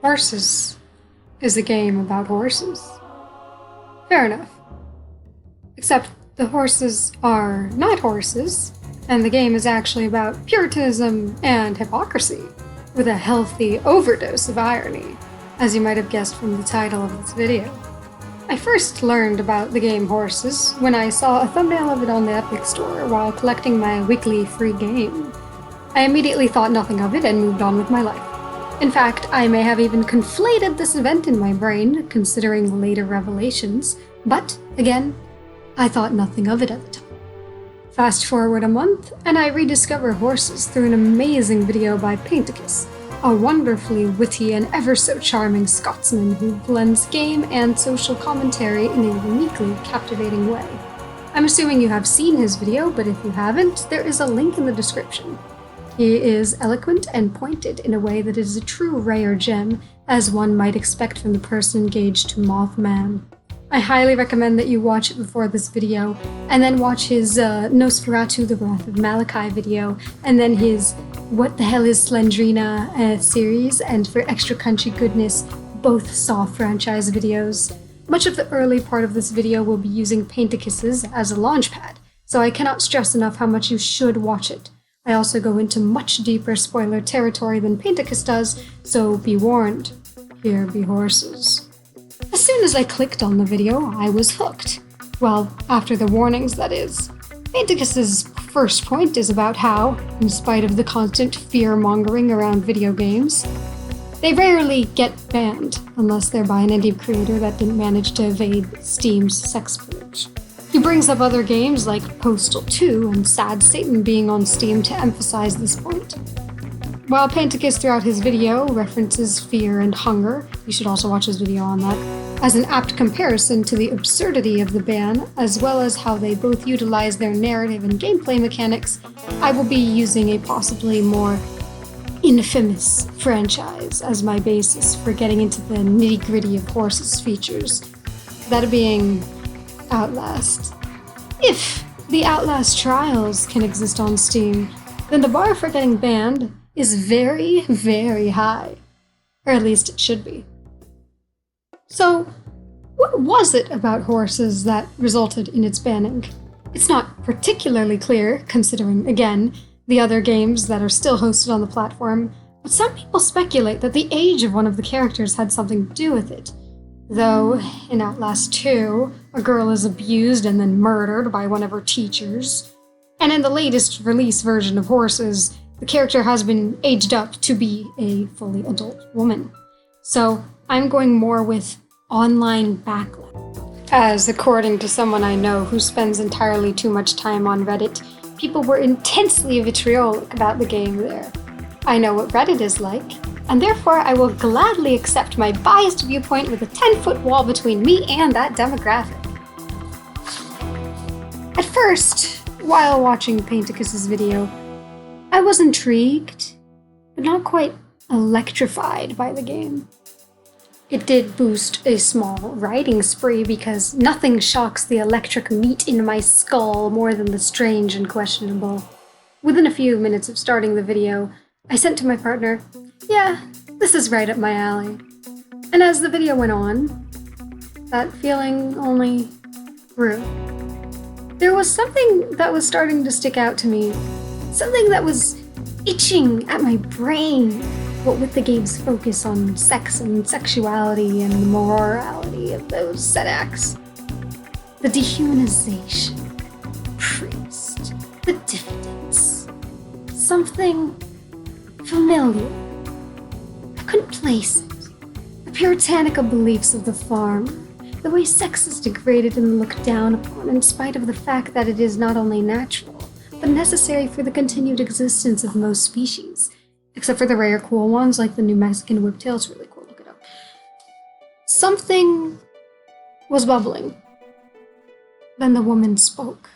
Horses is a game about horses. Fair enough. Except the horses are not horses, and the game is actually about Puritanism and hypocrisy, with a healthy overdose of irony, as you might have guessed from the title of this video. I first learned about the game Horses when I saw a thumbnail of it on the Epic Store while collecting my weekly free game. I immediately thought nothing of it and moved on with my life. In fact, I may have even conflated this event in my brain, considering later revelations, but, again, I thought nothing of it at the time. Fast forward a month, and I rediscover Horses through an amazing video by Painticus, a wonderfully witty and ever so charming Scotsman who blends game and social commentary in a uniquely captivating way. I'm assuming you have seen his video, but if you haven't, there is a link in the description. He is eloquent and pointed in a way that is a true rare gem, as one might expect from the person engaged to Mothman. I highly recommend that you watch it before this video, and then watch his Nosferatu the Wrath of Malachi video, and then his What the Hell is Slendrina series, and for extra country goodness, both Saw franchise videos. Much of the early part of this video will be using Painticus's as a launchpad, so I cannot stress enough how much you should watch it. I also go into much deeper spoiler territory than Painticus does, so be warned. Here be horses. As soon as I clicked on the video, I was hooked. Well, after the warnings, that is. Painticus's first point is about how, in spite of the constant fear-mongering around video games, they rarely get banned, unless they're by an indie creator that didn't manage to evade Steam's sex purge. He brings up other games like Postal 2 and Sad Satan being on Steam to emphasize this point. While Painticus throughout his video references fear and hunger, you should also watch his video on that, as an apt comparison to the absurdity of the ban, as well as how they both utilize their narrative and gameplay mechanics, I will be using a possibly more infamous franchise as my basis for getting into the nitty-gritty of Horses features. That being Outlast. If the Outlast trials can exist on Steam, then the bar for getting banned is very, very high. Or at least it should be. So, what was it about Horses that resulted in its banning? It's not particularly clear, considering, again, the other games that are still hosted on the platform, but some people speculate that the age of one of the characters had something to do with it. Though, in Outlast 2, a girl is abused and then murdered by one of her teachers. And in the latest release version of Horses, the character has been aged up to be a fully adult woman. So, I'm going more with online backlash. As according to someone I know who spends entirely too much time on Reddit, people were intensely vitriolic about the game there. I know what Reddit is like, and therefore I will gladly accept my biased viewpoint with a 10-foot wall between me and that demographic. At first, while watching Painticus's video, I was intrigued, but not quite electrified by the game. It did boost a small writing spree because nothing shocks the electric meat in my skull more than the strange and questionable. Within a few minutes of starting the video, I sent to my partner, "Yeah, this is right up my alley." And as the video went on, that feeling only grew. There was something that was starting to stick out to me, something that was itching at my brain. What with the game's focus on sex and sexuality and the morality of those set acts. The dehumanization, the priest, the diffidence. Something familiar. I couldn't place it. The puritanical beliefs of the farm, the way sex is degraded and looked down upon in spite of the fact that it is not only natural, but necessary for the continued existence of most species. Except for the rare cool ones like the New Mexican whiptail. It's really cool, look it up. Something was bubbling. Then the woman spoke.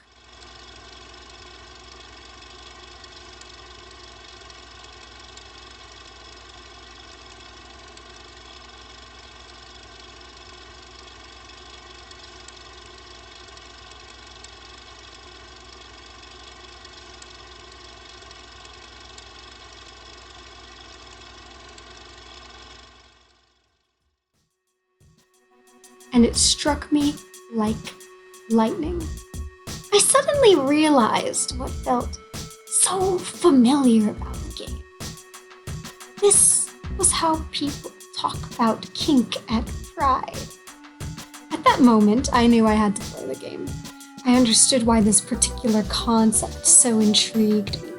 and it struck me like lightning. I suddenly realized what felt so familiar about the game. This was how people talk about kink at Pride. At that moment, I knew I had to play the game. I understood why this particular concept so intrigued me.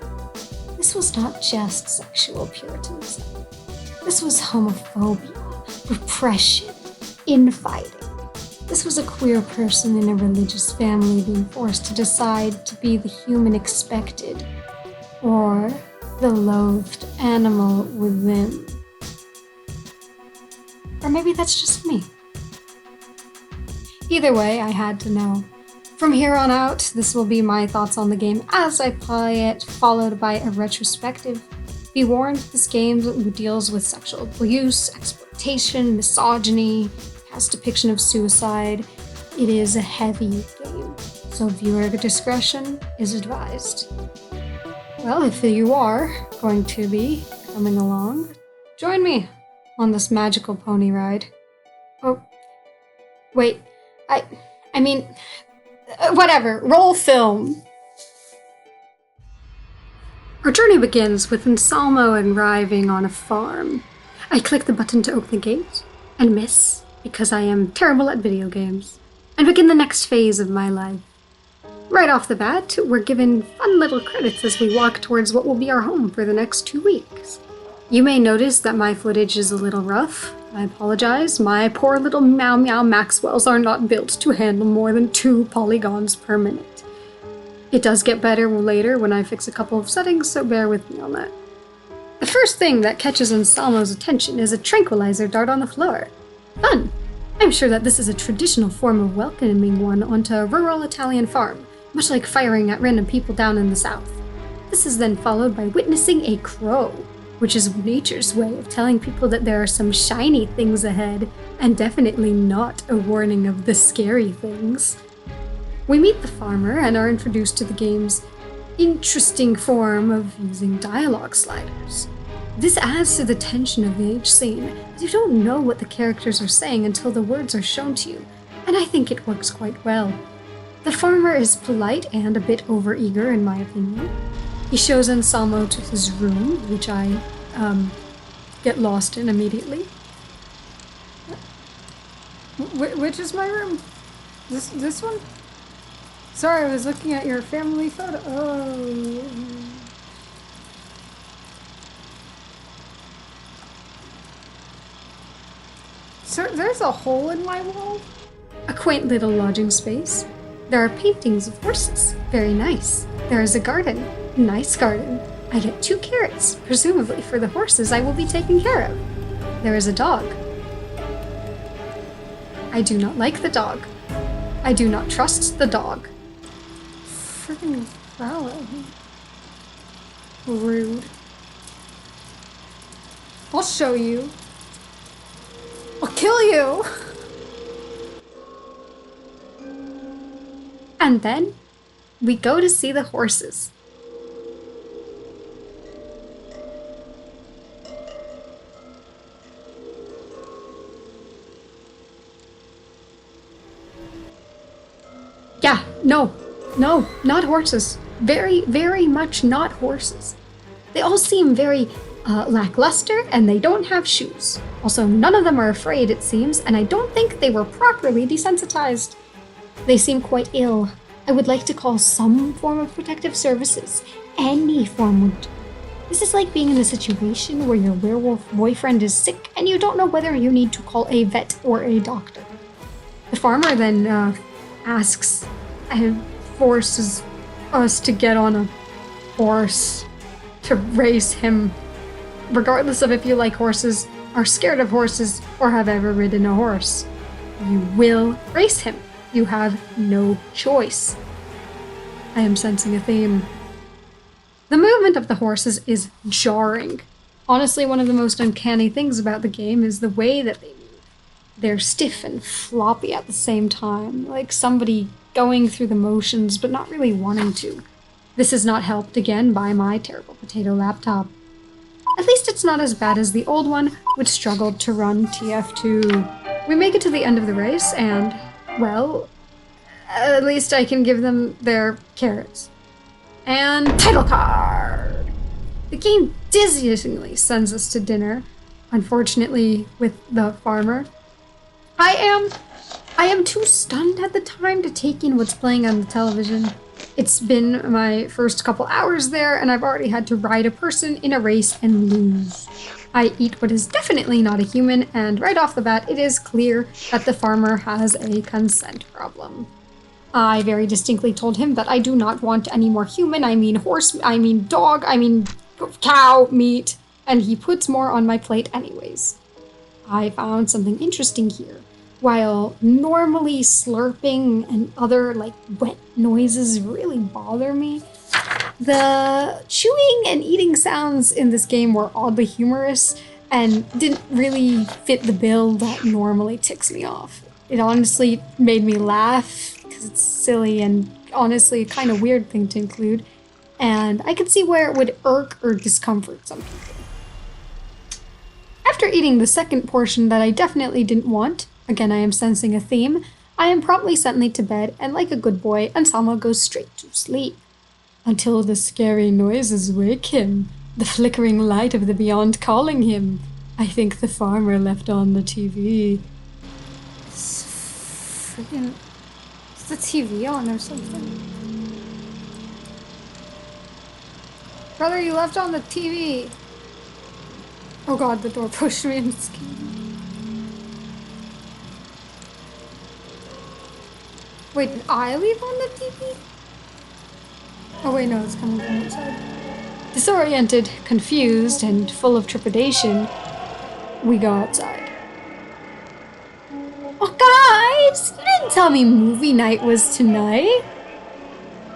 This was not just sexual puritanism. This was homophobia, repression, infighting. This was a queer person in a religious family being forced to decide to be the human expected or the loathed animal within. Or maybe that's just me. Either way, I had to know. From here on out, this will be my thoughts on the game as I play it, followed by a retrospective. Be warned, this game deals with sexual abuse, exploitation, misogyny, has depiction of suicide. It is a heavy game, so viewer discretion is advised. Well, if you are going to be coming along, join me on this magical pony ride. Oh, wait, I mean, whatever, roll film. Our journey begins with Anselmo arriving on a farm. I click the button to open the gate, and miss, because I am terrible at video games, and begin the next phase of my life. Right off the bat, we're given fun little credits as we walk towards what will be our home for the next 2 weeks. You may notice that my footage is a little rough. I apologize, my poor little Meow Meow Maxwells are not built to handle more than 2 polygons per minute. It does get better later when I fix a couple of settings, so bear with me on that. The first thing that catches Anselmo's attention is a tranquilizer dart on the floor. Fun! I'm sure that this is a traditional form of welcoming one onto a rural Italian farm, much like firing at random people down in the south. This is then followed by witnessing a crow, which is nature's way of telling people that there are some shiny things ahead, and definitely not a warning of the scary things. We meet the farmer and are introduced to the game's interesting form of using dialogue sliders. This adds to the tension of each scene, as you don't know what the characters are saying until the words are shown to you, and I think it works quite well. The farmer is polite and a bit overeager in my opinion. He shows Anselmo to his room, which I get lost in immediately. Which is my room? This one? Sorry, I was looking at your family photo. Oh. So there's a hole in my wall? A quaint little lodging space. There are paintings of horses. Very nice. There is a garden. Nice garden. I get 2 carrots, presumably for the horses I will be taking care of. There is a dog. I do not like the dog. I do not trust the dog. Friggin' growl at me. Rude. I'll show you. I'll kill you! And then, we go to see the horses. Yeah, no, not horses. Very, very much not horses. They all seem very lackluster, and they don't have shoes. Also, none of them are afraid, it seems, and I don't think they were properly desensitized. They seem quite ill. I would like to call some form of protective services. Any form would do. This is like being in a situation where your werewolf boyfriend is sick and you don't know whether you need to call a vet or a doctor. The farmer then asks and forces us to get on a horse to race him, regardless of if you like horses, are scared of horses, or have ever ridden a horse. You will race him. You have no choice. I am sensing a theme. The movement of the horses is jarring. Honestly, one of the most uncanny things about the game is the way that they move. They're stiff and floppy at the same time, like somebody going through the motions but not really wanting to. This is not helped again by my terrible potato laptop. At least it's not as bad as the old one, which struggled to run TF2. We make it to the end of the race, and, well, at least I can give them their carrots. And title card! The game dizzyingly sends us to dinner, unfortunately with the farmer. I am too stunned at the time to take in what's playing on the television. It's been my first couple hours there, and I've already had to ride a person in a race and lose. I eat what is definitely not a human, and right off the bat, it is clear that the farmer has a consent problem. I very distinctly told him that I do not want any more human, I mean horse, I mean dog, I mean cow meat, and he puts more on my plate anyways. I found something interesting here. While normally slurping and other wet noises really bother me, the chewing and eating sounds in this game were oddly humorous and didn't really fit the bill that normally ticks me off. It honestly made me laugh because it's silly and honestly a kind of weird thing to include, and I could see where it would irk or discomfort some people. After eating the second portion that I definitely didn't want, again I am sensing a theme, I am promptly sent to bed, and like a good boy, Anselmo goes straight to sleep. Until the scary noises wake him, the flickering light of the beyond calling him. I think the farmer left on the TV. Is the TV on or something? Brother, you left on the TV. Oh god, the door pushed me and scared me. Wait, did I leave on the TV? Oh wait, no, it's coming from outside. Disoriented, confused, and full of trepidation, we go outside. Oh guys, you didn't tell me movie night was tonight.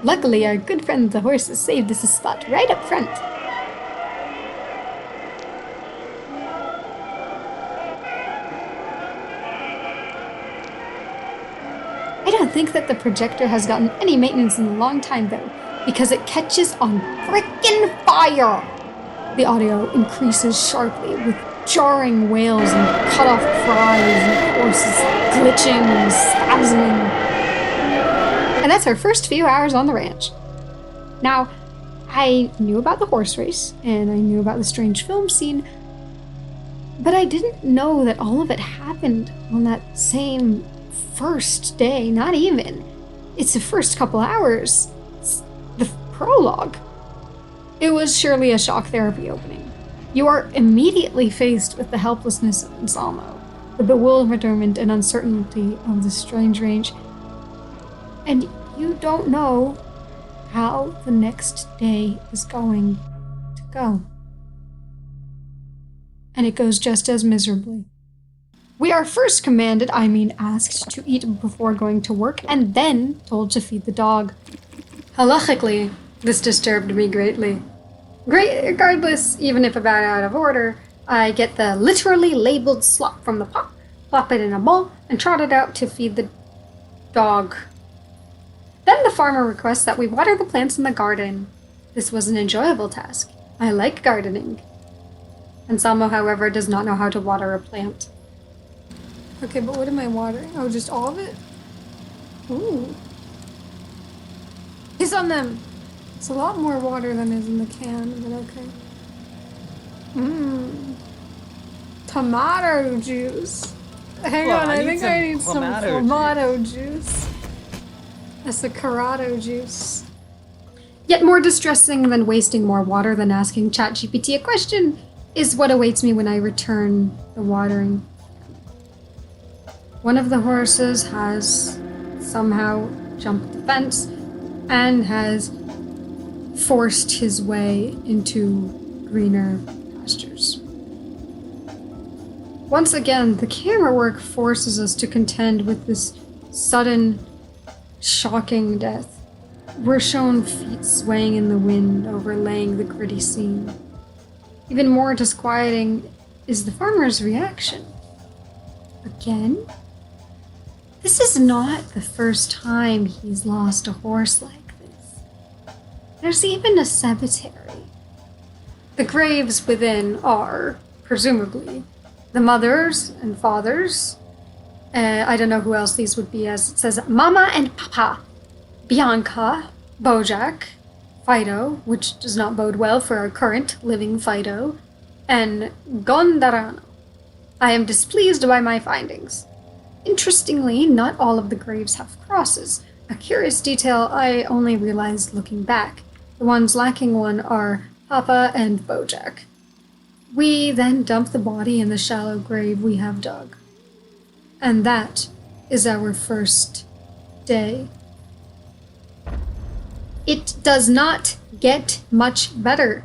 Luckily, our good friend the horses saved us a spot right up front. I don't think that the projector has gotten any maintenance in a long time though, because it catches on frickin' fire! The audio increases sharply with jarring wails and cut-off cries and horses glitching and spasming. And that's our first few hours on the ranch. Now, I knew about the horse race, and I knew about the strange film scene, but I didn't know that all of it happened on that same first day, not even. It's the first couple hours. It's the prologue. It was surely a shock therapy opening. You are immediately faced with the helplessness of Anselmo, the bewilderment and uncertainty of the strange range, and you don't know how the next day is going to go. And it goes just as miserably. We are first commanded, asked, to eat before going to work, and then told to feed the dog. Halachically, this disturbed me greatly. Regardless, even if about out of order, I get the literally labeled slop from the pot, plop it in a bowl, and trot it out to feed the dog. Then the farmer requests that we water the plants in the garden. This was an enjoyable task. I like gardening. Anselmo, however, does not know how to water a plant. Okay, but what am I watering? Oh, just all of it? Ooh. Piss on them! It's a lot more water than is in the can, but okay. Tomato juice. Hang on, I think I need some clamato juice. That's the Corrado juice. Yet more distressing than wasting more water than asking ChatGPT a question is what awaits me when I return the watering. One of the horses has somehow jumped the fence and has forced his way into greener pastures. Once again, the camera work forces us to contend with this sudden, shocking death. We're shown feet swaying in the wind, overlaying the gritty scene. Even more disquieting is the farmer's reaction. Again? This is not the first time he's lost a horse like this. There's even a cemetery. The graves within are, presumably, the mothers and fathers, I don't know who else these would be, as it says Mama and Papa, Bianca, Bojack, Fido, which does not bode well for our current living Fido, and Gondarano. I am displeased by my findings. Interestingly, not all of the graves have crosses, a curious detail I only realized looking back. The ones lacking one are Papa and Bojack. We then dump the body in the shallow grave we have dug. And that is our first day. It does not get much better.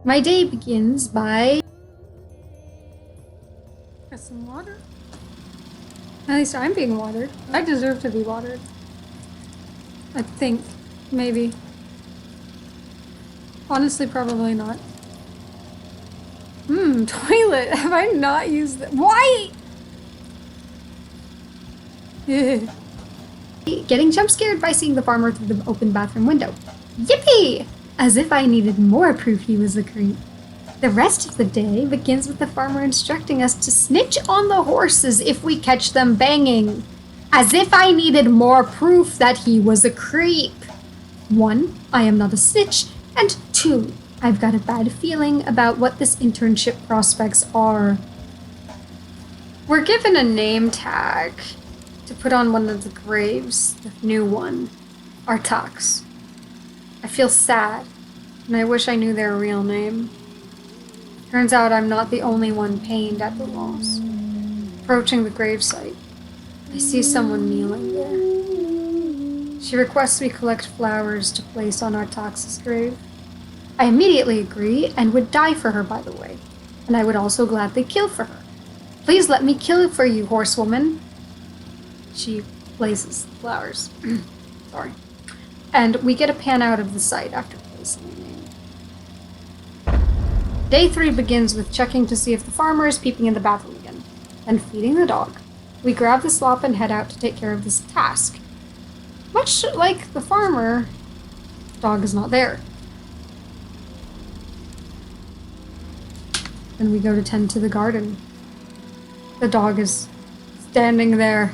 My day begins by... Got some water? At least I'm being watered. I deserve to be watered. I think. Maybe. Honestly, probably not. Toilet. Have I not used that? Why? Getting jump scared by seeing the farmer through the open bathroom window. Yippee! As if I needed more proof he was a creep. The rest of the day begins with the farmer instructing us to snitch on the horses if we catch them banging. As if I needed more proof that he was a creep. 1, I am not a snitch, and 2, I've got a bad feeling about what this internship prospects are. We're given a name tag to put on one of the graves, the new one, Artax. I feel sad, and I wish I knew their real name. Turns out I'm not the only one pained at the loss. Approaching the gravesite, I see someone kneeling there. She requests we collect flowers to place on Artax's grave. I immediately agree and would die for her, by the way, and I would also gladly kill for her. Please let me kill for you, horsewoman. She places the flowers. Sorry. And we get a pan out of the site after placing the name. Day 3 begins with checking to see if the farmer is peeping in the bathroom again, and feeding the dog. We grab the slop and head out to take care of this task. Much like the farmer, the dog is not there. Then we go to tend to the garden. The dog is standing there.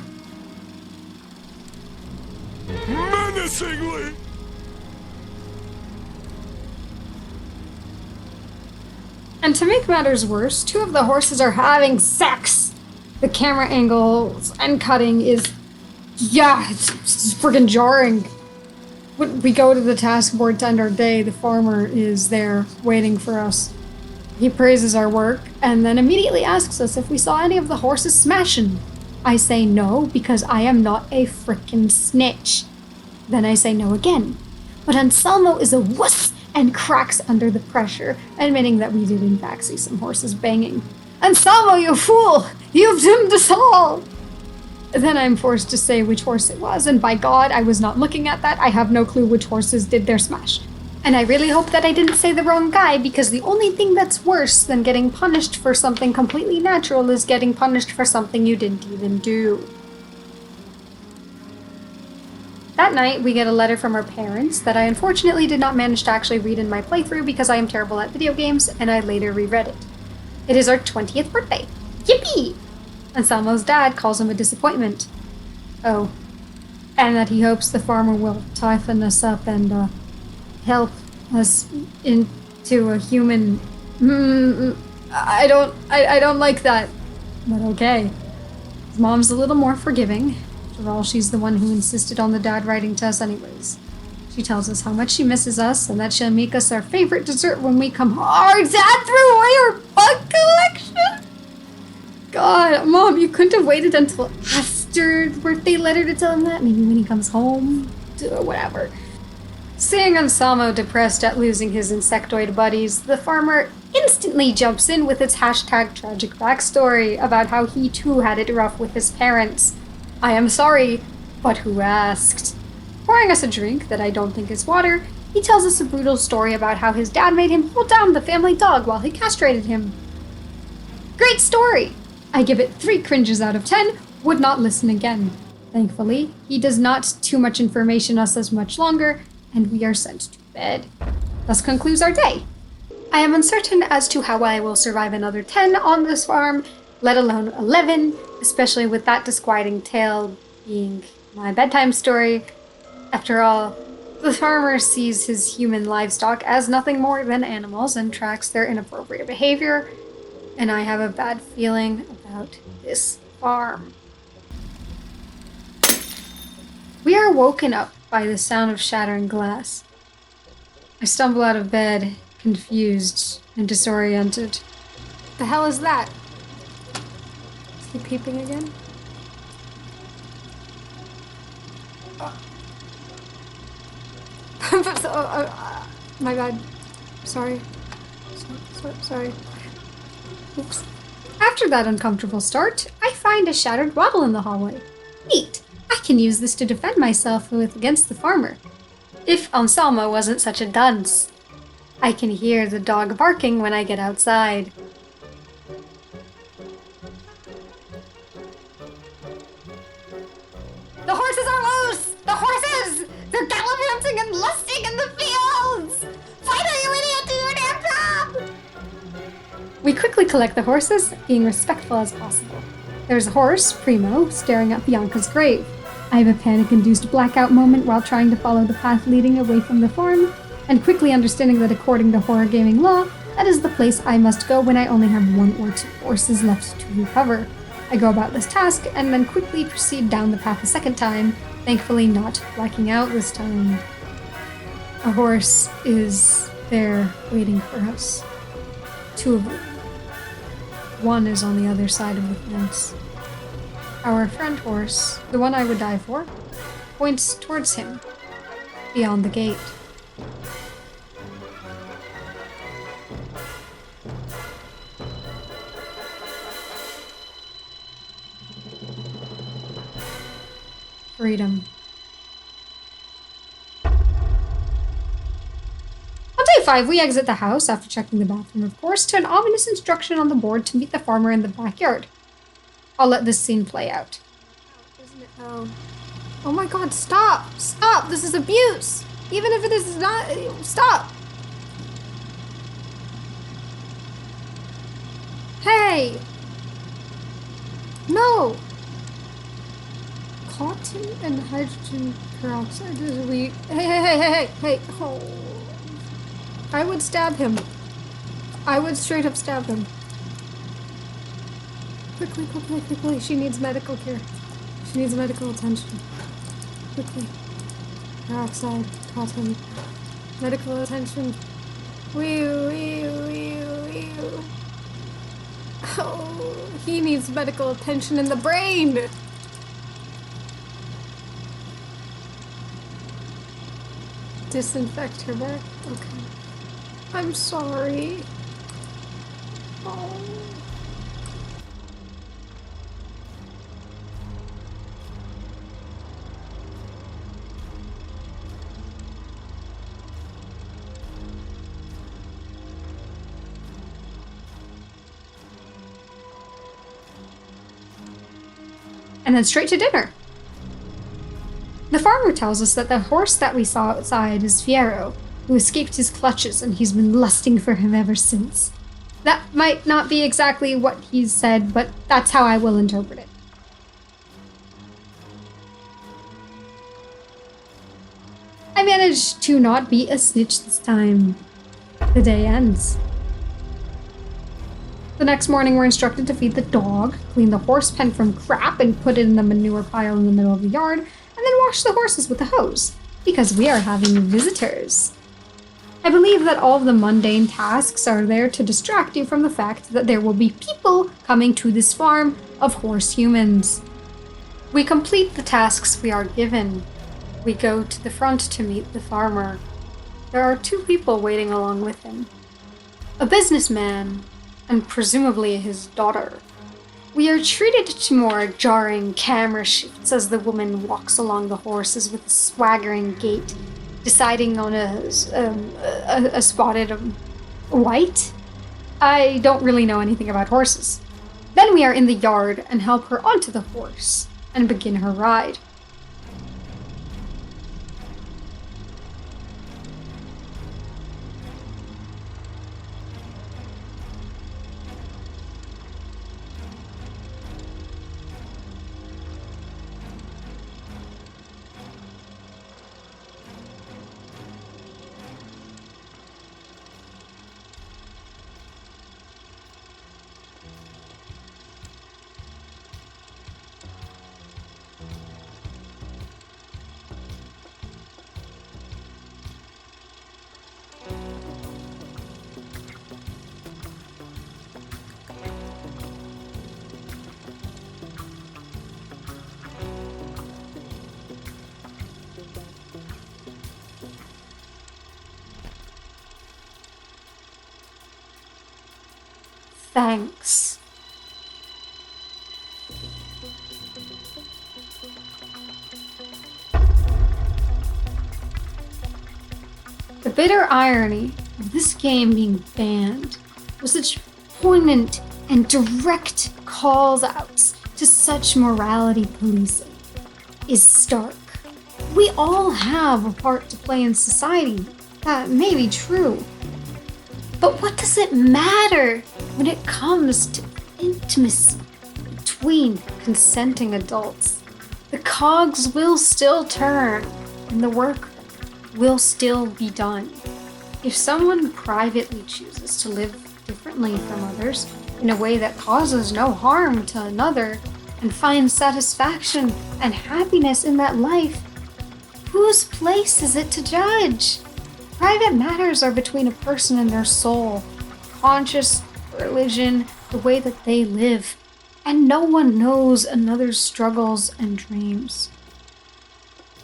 Menacingly! And to make matters worse, 2 of the horses are having sex. The camera angles and cutting is... yeah, it's freaking jarring. When we go to the task board to end our day, the farmer is there waiting for us. He praises our work and then immediately asks us if we saw any of the horses smashing. I say no because I am not a frickin' snitch. Then I say no again. But Anselmo is a wuss and cracks under the pressure, admitting that we did in fact see some horses banging. Anselmo, you fool! You've doomed us all! Then I'm forced to say which horse it was, and by God, I was not looking at that. I have no clue which horses did their smash. And I really hope that I didn't say the wrong guy, because the only thing that's worse than getting punished for something completely natural is getting punished for something you didn't even do. That night, we get a letter from our parents that I unfortunately did not manage to actually read in my playthrough because I am terrible at video games, and I later reread it. It is our 20th birthday. Yippee! Anselmo's dad calls him a disappointment. Oh. And that he hopes the farmer will toughen us up and, help us into a human... I don't like that. But okay. His mom's a little more forgiving. After all, she's the one who insisted on the dad writing to us anyways. She tells us how much she misses us and that she'll make us our favorite dessert when we come home. Our dad threw away our bug collection? God, Mom, you couldn't have waited until after the birthday letter to tell him that? Maybe when he comes home? Whatever. Seeing Anselmo depressed at losing his insectoid buddies, the farmer instantly jumps in with its hashtag tragic backstory about how he too had it rough with his parents. I am sorry, but who asked? Pouring us a drink that I don't think is water, he tells us a brutal story about how his dad made him hold down the family dog while he castrated him. Great story! I give it 3 cringes out of 10, would not listen again. Thankfully, he does not too much information us as much longer, and we are sent to bed. Thus concludes our day. I am uncertain as to how I will survive another 10 on this farm, let alone 11, especially with that disquieting tale being my bedtime story. After all, the farmer sees his human livestock as nothing more than animals and tracks their inappropriate behavior, and I have a bad feeling about this farm. We are woken up by the sound of shattering glass. I stumble out of bed, confused and disoriented. What the hell is that? Is he peeping again? My bad. Sorry. Sorry. Oops. After that uncomfortable start, I find a shattered bottle in the hallway. Neat. I can use this to defend myself with against the farmer. If Anselmo wasn't such a dunce. I can hear the dog barking when I get outside. The horses are loose! The horses! They're gallivanting and lusting in the fields! Fight, you idiot! Do your damn job! We quickly collect the horses, being respectful as possible. There's a horse, Primo, staring at Bianca's grave. I have a panic-induced blackout moment while trying to follow the path leading away from the farm, and quickly understanding that according to horror gaming law, that is the place I must go when I only have 1 or 2 horses left to recover. I go about this task, and then quickly proceed down the path a second time, thankfully not blacking out this time. A horse is there waiting for us. 2 of them. 1 is on the other side of the fence. Our friend horse, the one I would die for, points towards him, beyond the gate. Freedom. On day 5, we exit the house after checking the bathroom, of course, to an ominous instruction on the board to meet the farmer in the backyard. I'll let this scene play out. Isn't it now? Oh my god, stop! Stop! This is abuse! Even if this is not... Stop! Hey! No! Cotton and hydrogen peroxide is weak. Hey! Oh. I would stab him. I would straight up stab him. Quickly. She needs medical care. She needs medical attention. Quickly. Peroxide, cotton, medical attention. Oh, he needs medical attention in the brain. Disinfect her back. Okay. I'm sorry. Oh. And then straight to dinner. The farmer tells us that the horse that we saw outside is Fiero, who escaped his clutches, and he's been lusting for him ever since. That might not be exactly what he's said, but that's how I will interpret it. I managed to not be a snitch this time. The day ends. The next morning, we're instructed to feed the dog, clean the horse pen from crap and put it in the manure pile in the middle of the yard, and then wash the horses with a hose, because we are having visitors. I believe that all of the mundane tasks are there to distract you from the fact that there will be people coming to this farm of horse humans. We complete the tasks we are given. We go to the front to meet the farmer. There are 2 people waiting along with him. A businessman, and presumably his daughter. We are treated to more jarring camera shoots as the woman walks along the horses with a swaggering gait, deciding on a spotted white. I don't really know anything about horses. Then we are in the yard and help her onto the horse and begin her ride. thanks. The bitter irony of this game being banned was such poignant and direct calls outs to such morality policing is stark. We all have a part to play in society. That may be true. But what does it matter when it comes to intimacy between consenting adults? The cogs will still turn, and the work will still be done. If someone privately chooses to live differently from others in a way that causes no harm to another and finds satisfaction and happiness in that life, whose place is it to judge? Private matters are between a person and their soul, conscious, religion, the way that they live, and no one knows another's struggles and dreams.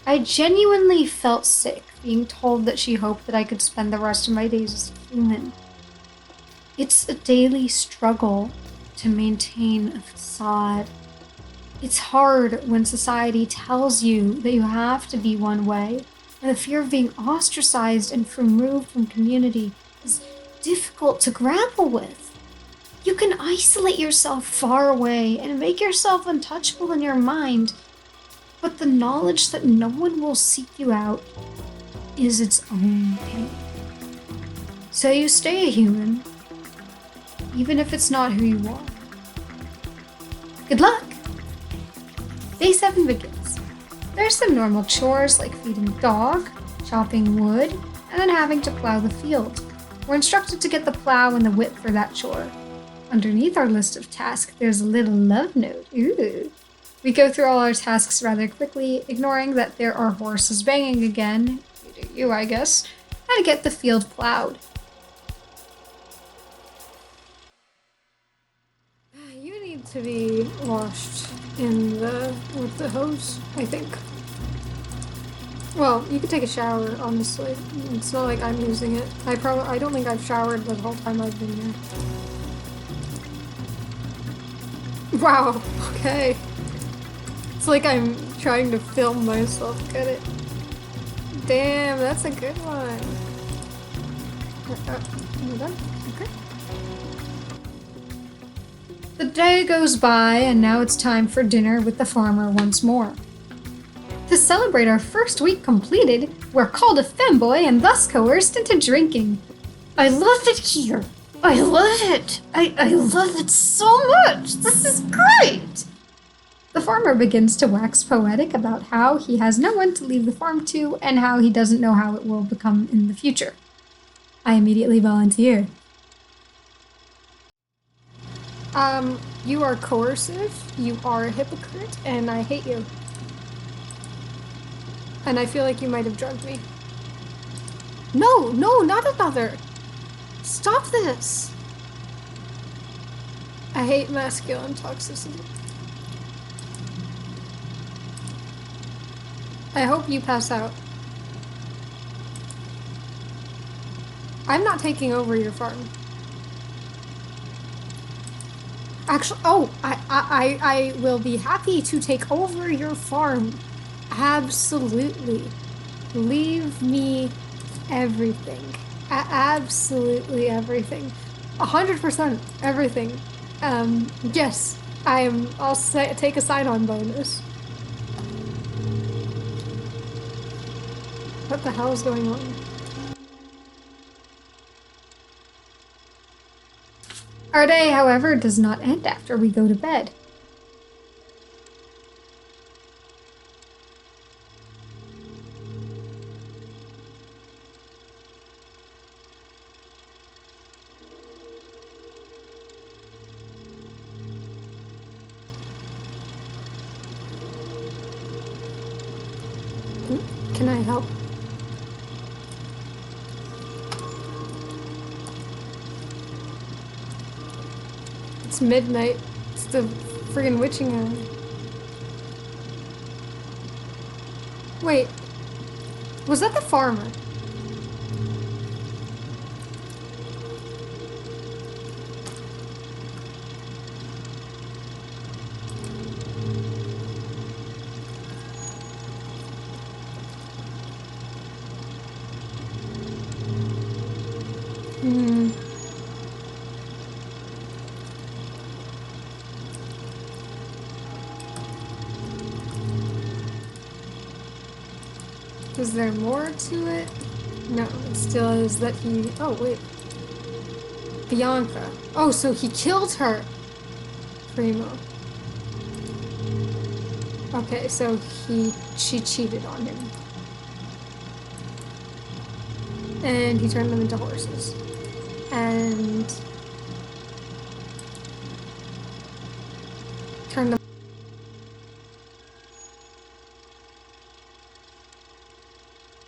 I genuinely felt sick being told that she hoped that I could spend the rest of my days as a human. It's a daily struggle to maintain a facade. It's hard when society tells you that you have to be one way, and the fear of being ostracized and removed from community is difficult to grapple with. You can isolate yourself far away and make yourself untouchable in your mind, but the knowledge that no one will seek you out is its own pain. So you stay a human, even if it's not who you are. Good luck! Day 7 begins. There's some normal chores like feeding the dog, chopping wood, and then having to plow the field. We're instructed to get the plow and the whip for that chore. Underneath our list of tasks, there's a little love note. Ooh. We go through all our tasks rather quickly, ignoring that there are horses banging again, you I guess, and to get the field plowed. You need to be washed with the hose, I think. Well, you could take a shower, honestly. It's not like I'm using it. I don't think I've showered the whole time I've been here. Wow, okay. It's like I'm trying to film myself, get it? Damn, that's a good one. You done? Okay. The day goes by, and now it's time for dinner with the farmer once more. To celebrate our first week completed, we're called a femboy and thus coerced into drinking. I love it here. I love it. I love it so much. This is great. The farmer begins to wax poetic about how he has no one to leave the farm to and how he doesn't know how it will become in the future. I immediately volunteer. You are coercive, you are a hypocrite, and I hate you. And I feel like you might have drugged me. No, not another! Stop this! I hate masculine toxicity. I hope you pass out. I'm not taking over your farm. Actually, I will be happy to take over your farm. Absolutely. Leave me everything. Absolutely everything. 100% everything. Yes, I'll take a sign-on bonus. What the hell is going on? Our day, however, does not end after we go to bed. Can I help? It's midnight. It's the friggin' witching hour. Wait. Was that the farmer? is there more to it? No, it still is that he... Oh, wait. Bianca. Oh, so he killed her. Primo. Okay, so she cheated on him. And he turned them into horses. And turned them.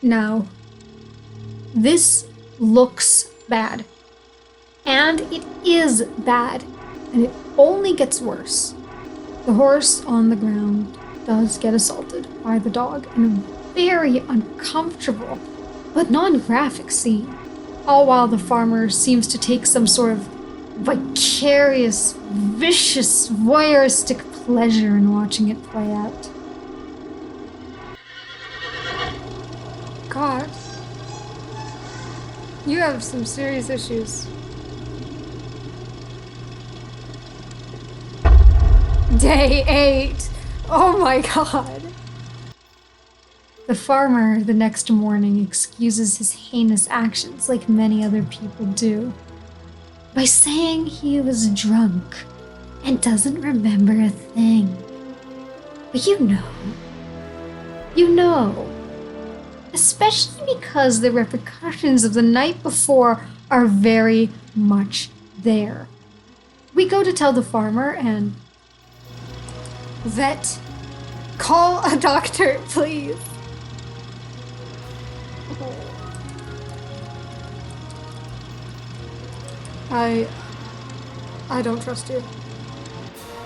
Now, this looks bad. And it is bad. And it only gets worse. The horse on the ground does get assaulted by the dog in a very uncomfortable but non-graphic scene, all while the farmer seems to take some sort of vicarious, vicious, voyeuristic pleasure in watching it play out. God, you have some serious issues. Day 8! Oh my god! The farmer the next morning excuses his heinous actions like many other people do, by saying he was drunk and doesn't remember a thing. But you know, especially because the repercussions of the night before are very much there. We go to tell the farmer and... Vet, call a doctor, please. I don't trust you.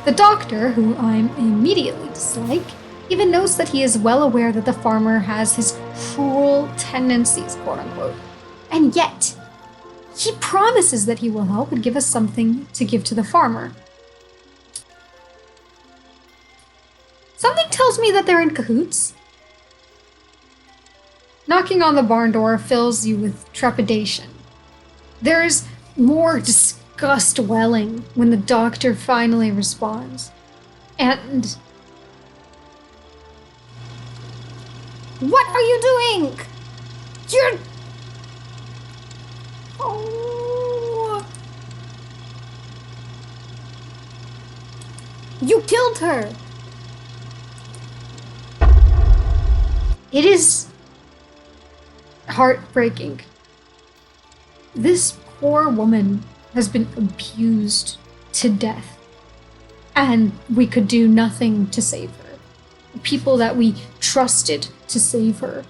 The doctor, who I'm immediately dislike, even knows that he is well aware that the farmer has his cruel tendencies, quote unquote. And yet, he promises that he will help and give us something to give to the farmer. Something tells me that they're in cahoots. Knocking on the barn door fills you with trepidation. There's more disgust welling when the doctor finally responds. And... What are you doing? You're... Oh... You killed her! It is heartbreaking. This poor woman has been abused to death, and we could do nothing to save her. The people that we trusted to save her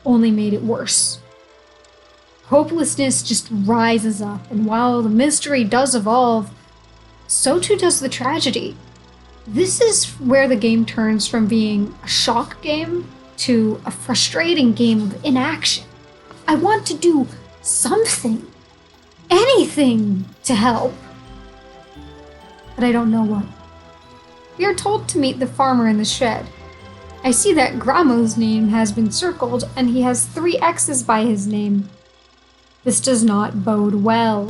only made it worse. Hopelessness just rises up, and while the mystery does evolve, so too does the tragedy. This is where the game turns from being a shock game to a frustrating game of inaction. I want to do something, anything to help, but I don't know what. We are told to meet the farmer in the shed. I see that Gramo's name has been circled, and he has 3 X's by his name. This does not bode well.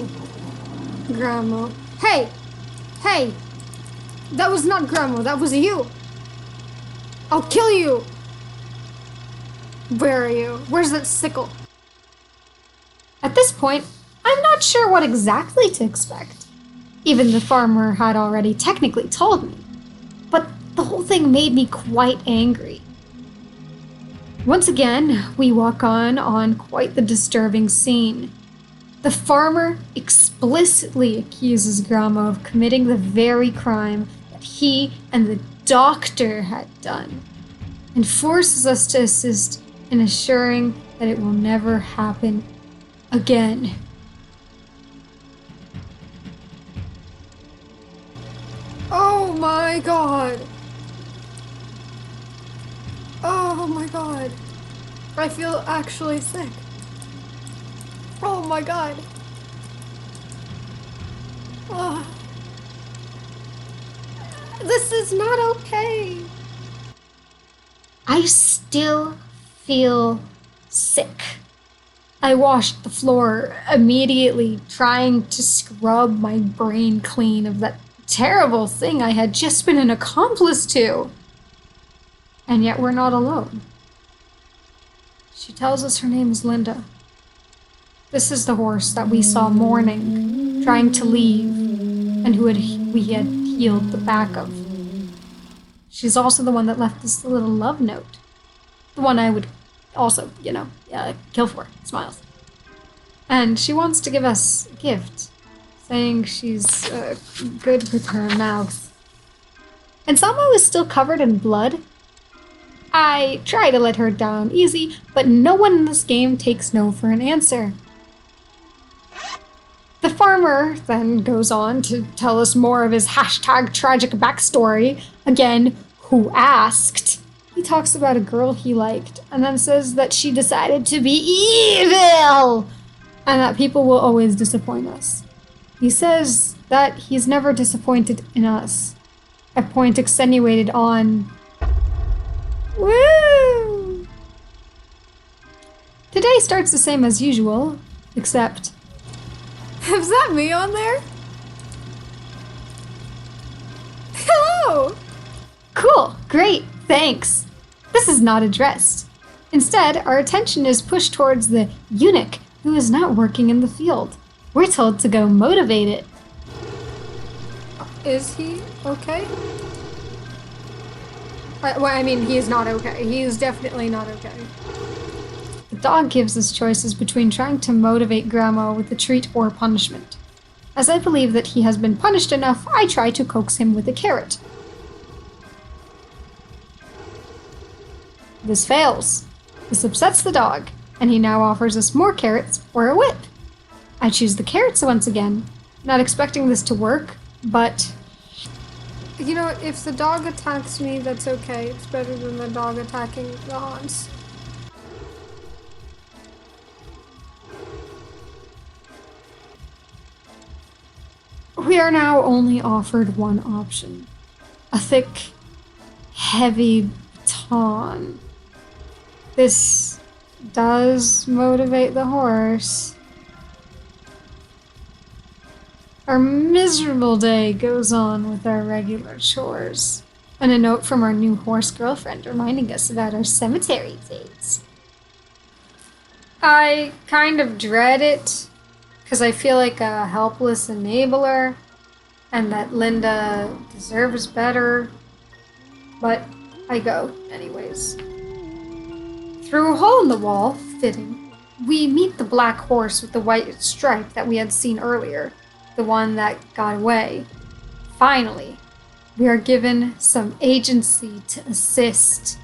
Gramo. Hey! Hey! That was not Gramo, that was you! I'll kill you! Where are you? Where's that sickle? At this point, I'm not sure what exactly to expect. Even the farmer had already technically told me. But the whole thing made me quite angry. Once again, we walk on quite the disturbing scene. The farmer explicitly accuses Gramo of committing the very crime that he and the doctor had done, and forces us to assist in assuring that it will never happen again. Oh my god! Oh my god! I feel actually sick. Oh my god! Oh. This is not okay! I still feel sick. I washed the floor immediately, trying to scrub my brain clean of that terrible thing I had just been an accomplice to. And yet we're not alone. She tells us her name is Linda. This is the horse that we saw mourning, trying to leave, and we had healed the back of. She's also the one that left us the little love note. The one I would also, kill for. Smiles. And she wants to give us a gift, saying she's good with her mouth. And Samo is still covered in blood. I try to let her down easy, but no one in this game takes no for an answer. The farmer then goes on to tell us more of his #tragic backstory. Again, who asked? He talks about a girl he liked, and then says that she decided to be evil, and that people will always disappoint us. He says that he's never disappointed in us. A point extenuated on... Woo! Today starts the same as usual, except... Is that me on there? Hello! Cool, great, thanks. This is not addressed. Instead, our attention is pushed towards the eunuch who is not working in the field. We're told to go motivate it. Is he okay? He is not okay. He is definitely not okay. The dog gives us choices between trying to motivate Grandma with a treat or punishment. As I believe that he has been punished enough, I try to coax him with a carrot. This fails. This upsets the dog, and he now offers us more carrots or a whip. I choose the carrots once again, not expecting this to work, but... if the dog attacks me, that's okay. It's better than the dog attacking the Hans. We are now only offered one option. A thick, heavy baton. This does motivate the horse. Our miserable day goes on with our regular chores. And a note from our new horse girlfriend reminding us about our cemetery dates. I kind of dread it, because I feel like a helpless enabler, and that Linda deserves better. But I go anyways. Through a hole in the wall, fitting, we meet the black horse with the white stripe that we had seen earlier. The one that got away. Finally, we are given some agency to assist.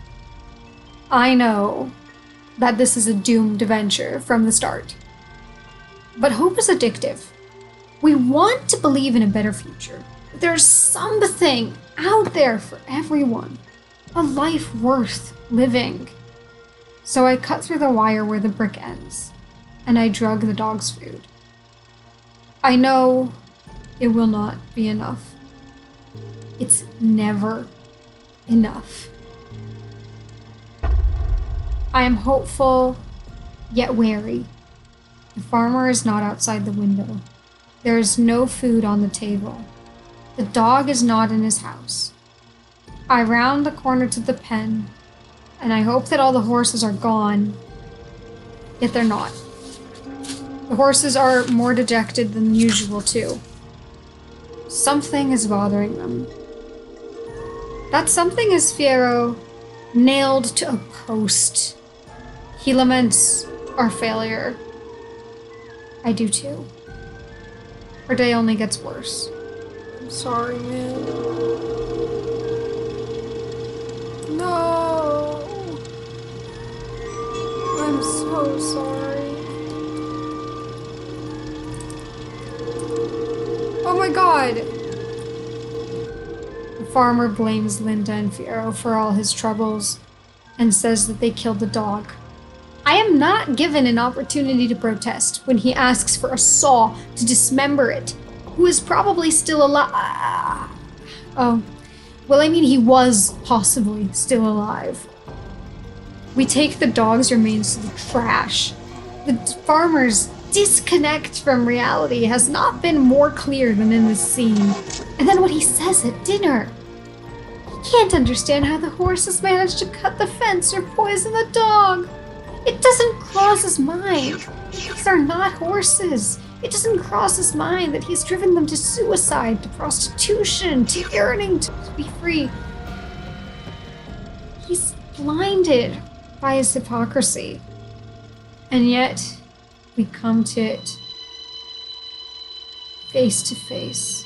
I know that this is a doomed venture from the start. But hope is addictive. We want to believe in a better future. There's something out there for everyone. A life worth living. So I cut through the wire where the brick ends, and I drug the dog's food. I know it will not be enough. It's never enough. I am hopeful, yet wary. The farmer is not outside the window. There is no food on the table. The dog is not in his house. I round the corner to the pen, and I hope that all the horses are gone, yet they're not. The horses are more dejected than usual, too. Something is bothering them. That something is Fierro, nailed to a post. He laments our failure. I do too. Our day only gets worse. I'm sorry, man. No! I'm so sorry. Oh my god! The farmer blames Linda and Fierro for all his troubles and says that they killed the dog. I am not given an opportunity to protest when he asks for a saw to dismember it, who is probably still alive. He was possibly still alive. We take the dog's remains to the trash. The farmer's disconnect from reality has not been more clear than in this scene. And then what he says at dinner. He can't understand how the horses managed to cut the fence or poison the dog. It doesn't cross his mind. These are not horses. It doesn't cross his mind that he's driven them to suicide, to prostitution, to yearning to be free. He's blinded by his hypocrisy. And yet, we come to it face to face.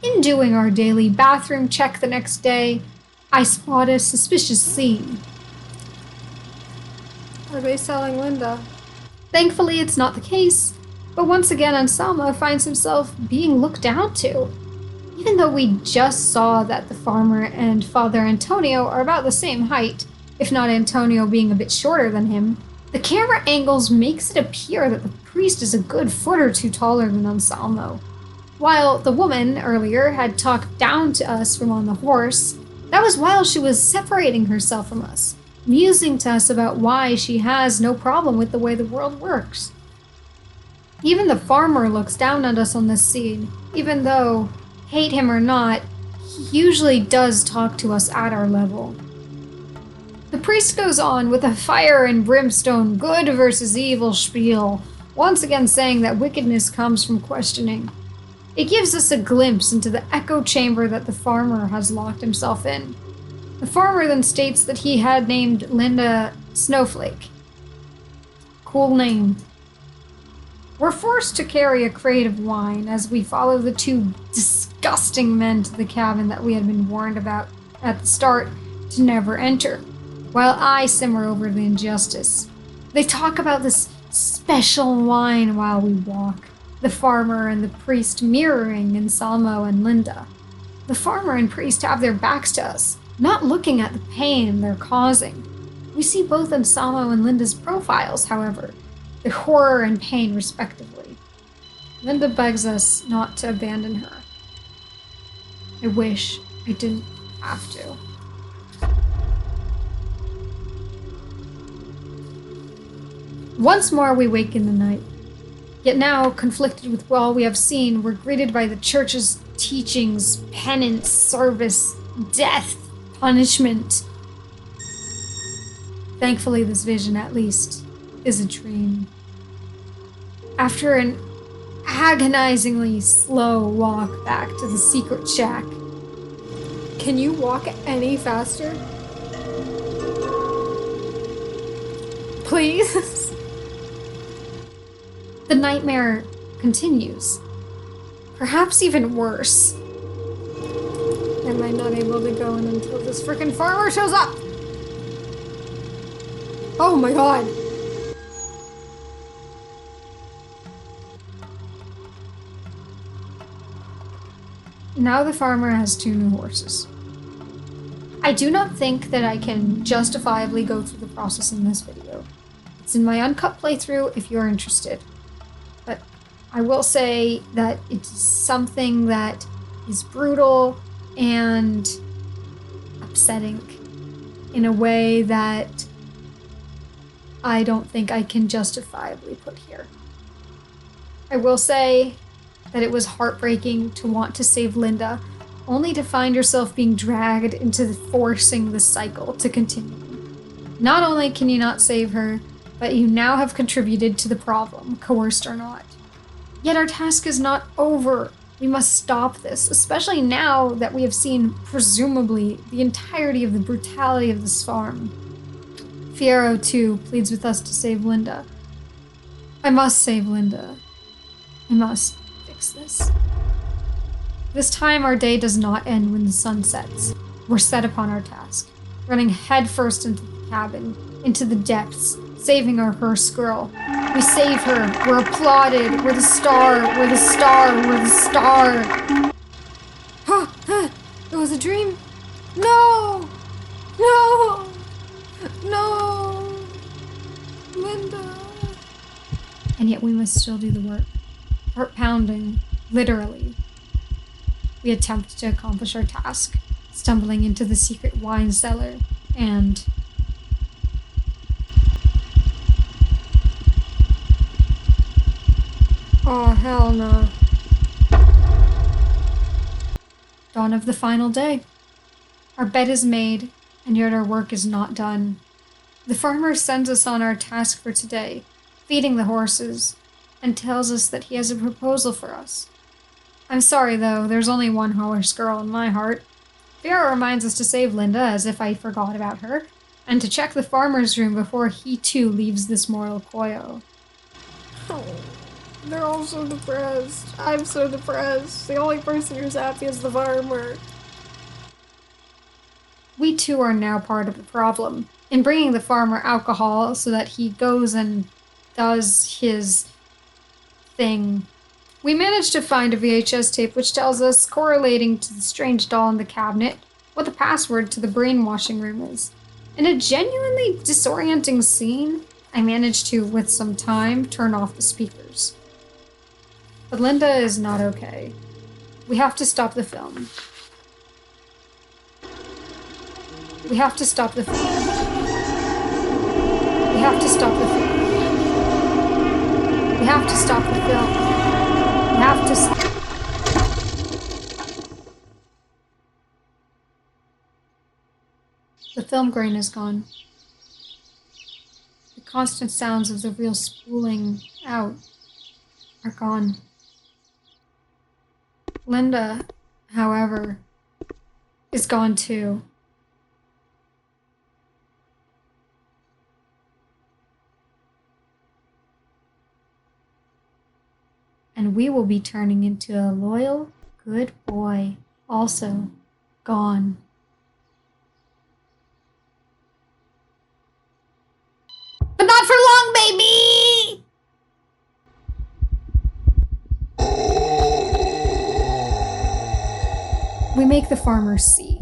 In doing our daily bathroom check the next day, I spot a suspicious scene. Are they selling Linda? Thankfully, it's not the case, but once again, Anselmo finds himself being looked down to. Even though we just saw that the farmer and Father Antonio are about the same height, if not Antonio being a bit shorter than him, the camera angles makes it appear that the priest is a good foot or two taller than Anselmo. While the woman earlier had talked down to us from on the horse, that was while she was separating herself from us, musing to us about why she has no problem with the way the world works. Even the farmer looks down at us on this scene, even though, hate him or not, he usually does talk to us at our level. The priest goes on with a fire and brimstone good versus evil spiel, once again saying that wickedness comes from questioning. It gives us a glimpse into the echo chamber that the farmer has locked himself in. The farmer then states that he had named Linda Snowflake. Cool name. We're forced to carry a crate of wine as we follow the two disgusting men to the cabin that we had been warned about at the start to never enter, while I simmer over the injustice. They talk about this special wine while we walk, the farmer and the priest mirroring Anselmo and Linda. The farmer and priest have their backs to us, not looking at the pain they're causing. We see both Anselmo and Linda's profiles, however, their horror and pain respectively. Linda begs us not to abandon her. I wish I didn't have to. Once more we wake in the night. Yet now, conflicted with all we have seen, we're greeted by the church's teachings, penance, service, death, punishment. Thankfully, this vision, at least, is a dream. After an agonizingly slow walk back to the secret shack. Can you walk any faster? Please? The nightmare continues. Perhaps even worse. Am I not able to go in until this freaking farmer shows up? Oh my god. Now the farmer has 2 new horses. I do not think that I can justifiably go through the process in this video. It's in my uncut playthrough if you're interested. But I will say that it's something that is brutal and upsetting in a way that I don't think I can justifiably put here. I will say that it was heartbreaking to want to save Linda, only to find yourself being dragged into forcing the cycle to continue. Not only can you not save her, but you now have contributed to the problem, coerced or not. Yet our task is not over. We must stop this, especially now that we have seen, presumably, the entirety of the brutality of this farm. Fierro, too, pleads with us to save Linda. I must save Linda. I must fix this. This time our day does not end when the sun sets. We're set upon our task, running headfirst into the cabin, into the depths, saving our hearse girl. We save her. We're applauded. We're the star. We're the star. We're the star. It was a dream? No! No! No! Linda. And yet we must still do the work. Heart pounding, literally. We attempt to accomplish our task, stumbling into the secret wine cellar, and oh, hell no. Dawn of the final day. Our bed is made, and yet our work is not done. The farmer sends us on our task for today, feeding the horses, and tells us that he has a proposal for us. I'm sorry, though, there's only one horse girl in my heart. Vera reminds us to save Linda, as if I forgot about her, and to check the farmer's room before he too leaves this mortal coil. Oh, they're all so depressed. I'm so depressed. The only person who's happy is the farmer. We too are now part of the problem, in bringing the farmer alcohol so that he goes and does his thing. We managed to find a VHS tape which tells us, correlating to the strange doll in the cabinet, what the password to the brainwashing room is. In a genuinely disorienting scene, I managed to, with some time, turn off the speakers. But Linda is not okay. We have to stop the film. We have to stop the film. We have to stop the film. We have to stop the film. We have to The film grain is gone. The constant sounds of the reel spooling out are gone. Linda, however, is gone too. And we will be turning into a loyal, good boy, also gone. But not for long, baby! We make the farmer see.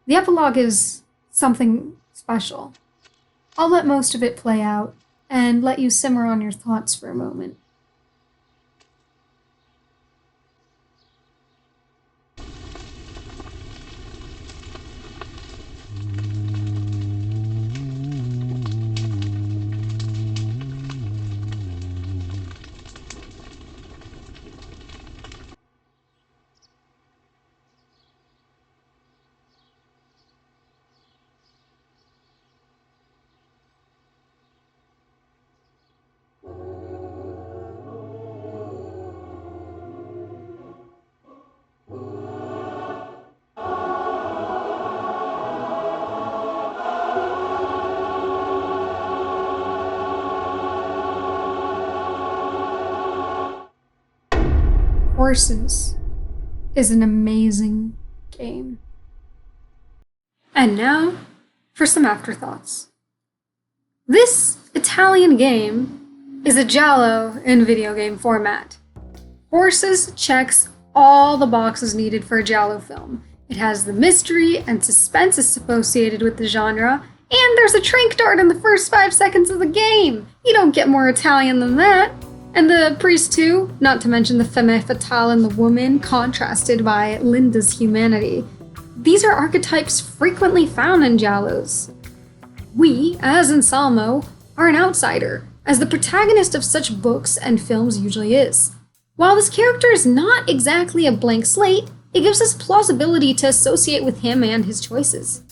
The epilogue is something special. I'll let most of it play out and let you simmer on your thoughts for a moment. Horses is an amazing game. And now for some afterthoughts. This Italian game is a giallo in video game format. Horses checks all the boxes needed for a giallo film. It has the mystery and suspense associated with the genre, and there's a trank dart in the first 5 seconds of the game. You don't get more Italian than that. And the priest too, not to mention the femme fatale and the woman, contrasted by Linda's humanity. These are archetypes frequently found in giallos. We, as Anselmo, are an outsider, as the protagonist of such books and films usually is. While this character is not exactly a blank slate, it gives us plausibility to associate with him and his choices.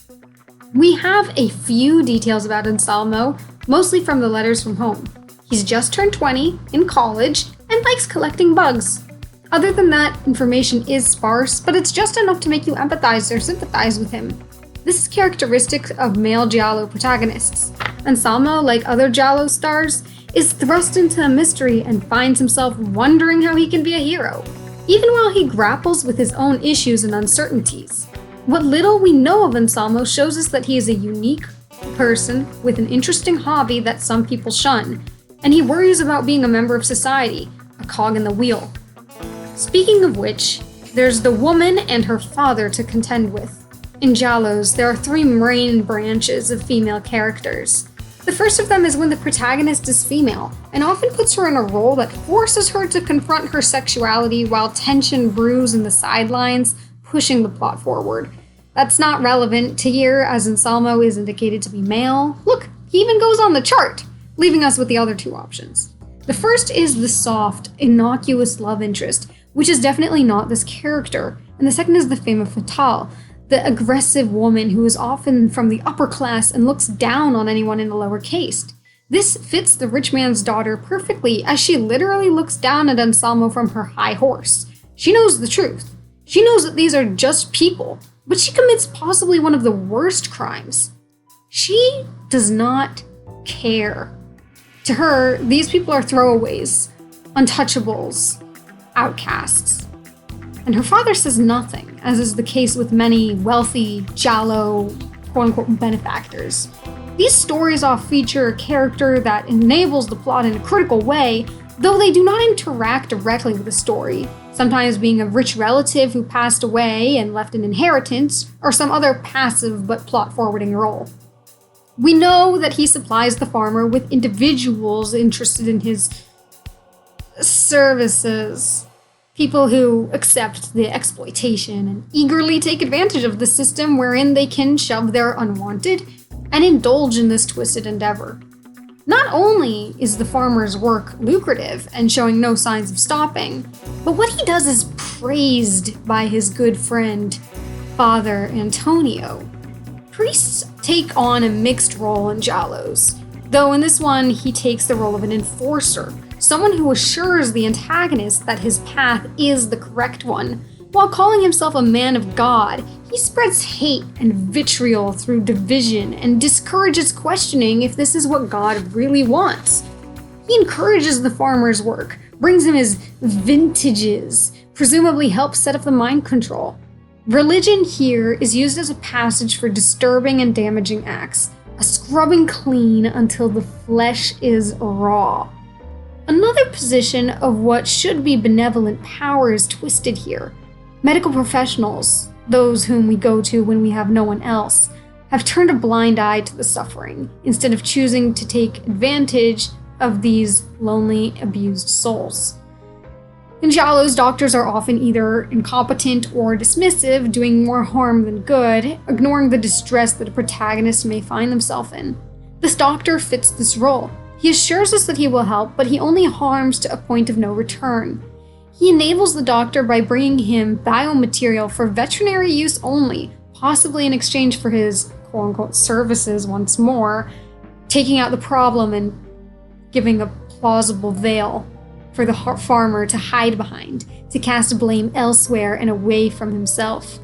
We have a few details about Anselmo, mostly from the letters from home. He's just turned 20, in college, and likes collecting bugs. Other than that, information is sparse, but it's just enough to make you empathize or sympathize with him. This is characteristic of male giallo protagonists. Anselmo, like other giallo stars, is thrust into a mystery and finds himself wondering how he can be a hero, even while he grapples with his own issues and uncertainties. What little we know of Anselmo shows us that he is a unique person with an interesting hobby that some people shun, and he worries about being a member of society, a cog in the wheel. Speaking of which, there's the woman and her father to contend with. In giallos, there are 3 main branches of female characters. The first of them is when the protagonist is female, and often puts her in a role that forces her to confront her sexuality while tension brews in the sidelines, pushing the plot forward. That's not relevant to here, as Anselmo is indicated to be male. Look, he even goes on the chart, leaving us with the other two options. The first is the soft, innocuous love interest, which is definitely not this character. And the second is the femme fatale, the aggressive woman who is often from the upper class and looks down on anyone in the lower caste. This fits the rich man's daughter perfectly, as she literally looks down at Anselmo from her high horse. She knows the truth. She knows that these are just people, but she commits possibly one of the worst crimes. She does not care. To her, these people are throwaways, untouchables, outcasts. And her father says nothing, as is the case with many wealthy, giallo, quote-unquote benefactors. These stories often feature a character that enables the plot in a critical way, though they do not interact directly with the story, sometimes being a rich relative who passed away and left an inheritance, or some other passive but plot-forwarding role. We know that he supplies the farmer with individuals interested in his services. People who accept the exploitation and eagerly take advantage of the system wherein they can shove their unwanted and indulge in this twisted endeavor. Not only is the farmer's work lucrative and showing no signs of stopping, but what he does is praised by his good friend, Father Antonio. Priests take on a mixed role in giallos, though in this one he takes the role of an enforcer, someone who assures the antagonist that his path is the correct one. While calling himself a man of God, he spreads hate and vitriol through division and discourages questioning if this is what God really wants. He encourages the farmer's work, brings him his vintages, presumably helps set up the mind control. Religion here is used as a passage for disturbing and damaging acts, a scrubbing clean until the flesh is raw. Another position of what should be benevolent power is twisted here. Medical professionals, those whom we go to when we have no one else, have turned a blind eye to the suffering instead of choosing to take advantage of these lonely, abused souls. In giallos, doctors are often either incompetent or dismissive, doing more harm than good, ignoring the distress that a protagonist may find themselves in. This doctor fits this role. He assures us that he will help, but he only harms to a point of no return. He enables the doctor by bringing him biomaterial for veterinary use only, possibly in exchange for his quote-unquote services once more, taking out the problem and giving a plausible veil for the farmer to hide behind, to cast blame elsewhere and away from himself.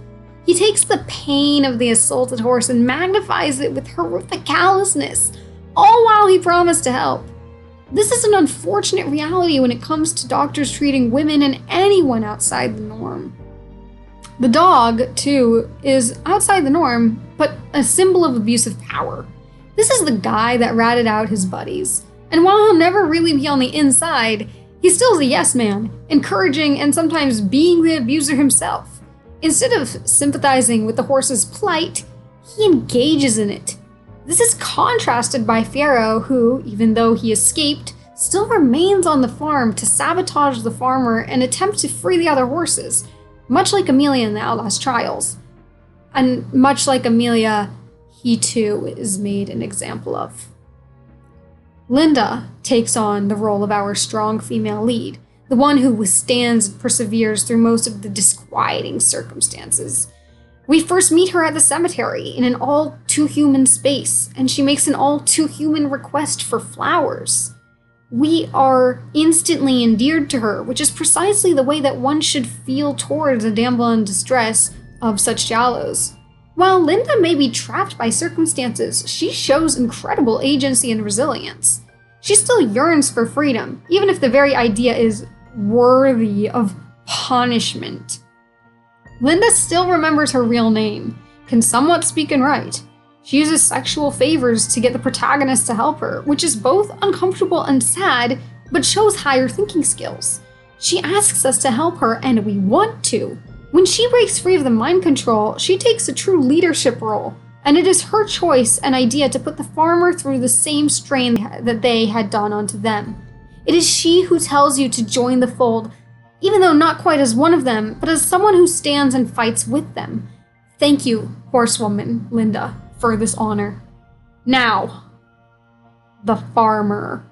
He takes the pain of the assaulted horse and magnifies it with horrific callousness, all while he promised to help. This is an unfortunate reality when it comes to doctors treating women and anyone outside the norm. The dog, too, is outside the norm, but a symbol of abusive power. This is the guy that ratted out his buddies, and while he'll never really be on the inside, he still is a yes man, encouraging and sometimes being the abuser himself. Instead of sympathizing with the horse's plight, he engages in it. This is contrasted by Fierro, who, even though he escaped, still remains on the farm to sabotage the farmer and attempt to free the other horses, much like Amelia in the Outlast trials. And much like Amelia, he too is made an example of. Linda takes on the role of our strong female lead, the one who withstands and perseveres through most of the disquieting circumstances. We first meet her at the cemetery in an all-too-human space, and she makes an all-too-human request for flowers. We are instantly endeared to her, which is precisely the way that one should feel towards a damsel in distress of such giallos. While Linda may be trapped by circumstances, she shows incredible agency and resilience. She still yearns for freedom, even if the very idea is worthy of punishment. Linda still remembers her real name, can somewhat speak and write. She uses sexual favors to get the protagonist to help her, which is both uncomfortable and sad, but shows higher thinking skills. She asks us to help her, and we want to. When she breaks free of the mind control, she takes a true leadership role, and it is her choice and idea to put the farmer through the same strain that they had done onto them. It is she who tells you to join the fold, even though not quite as one of them, but as someone who stands and fights with them. Thank you, horsewoman Linda, for this honor. Now, the farmer.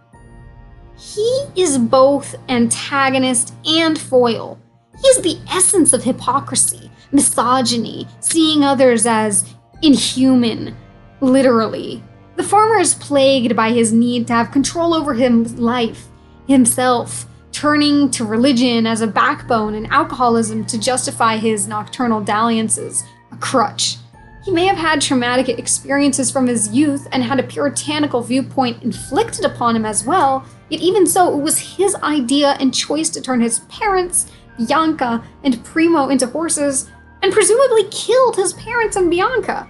He is both antagonist and foil. He is the essence of hypocrisy, misogyny, seeing others as inhuman, literally. The farmer is plagued by his need to have control over his life, himself, turning to religion as a backbone and alcoholism to justify his nocturnal dalliances, a crutch. He may have had traumatic experiences from his youth and had a puritanical viewpoint inflicted upon him as well, yet even so, it was his idea and choice to turn his parents, Bianca and Primo, into horses, and presumably killed his parents and Bianca.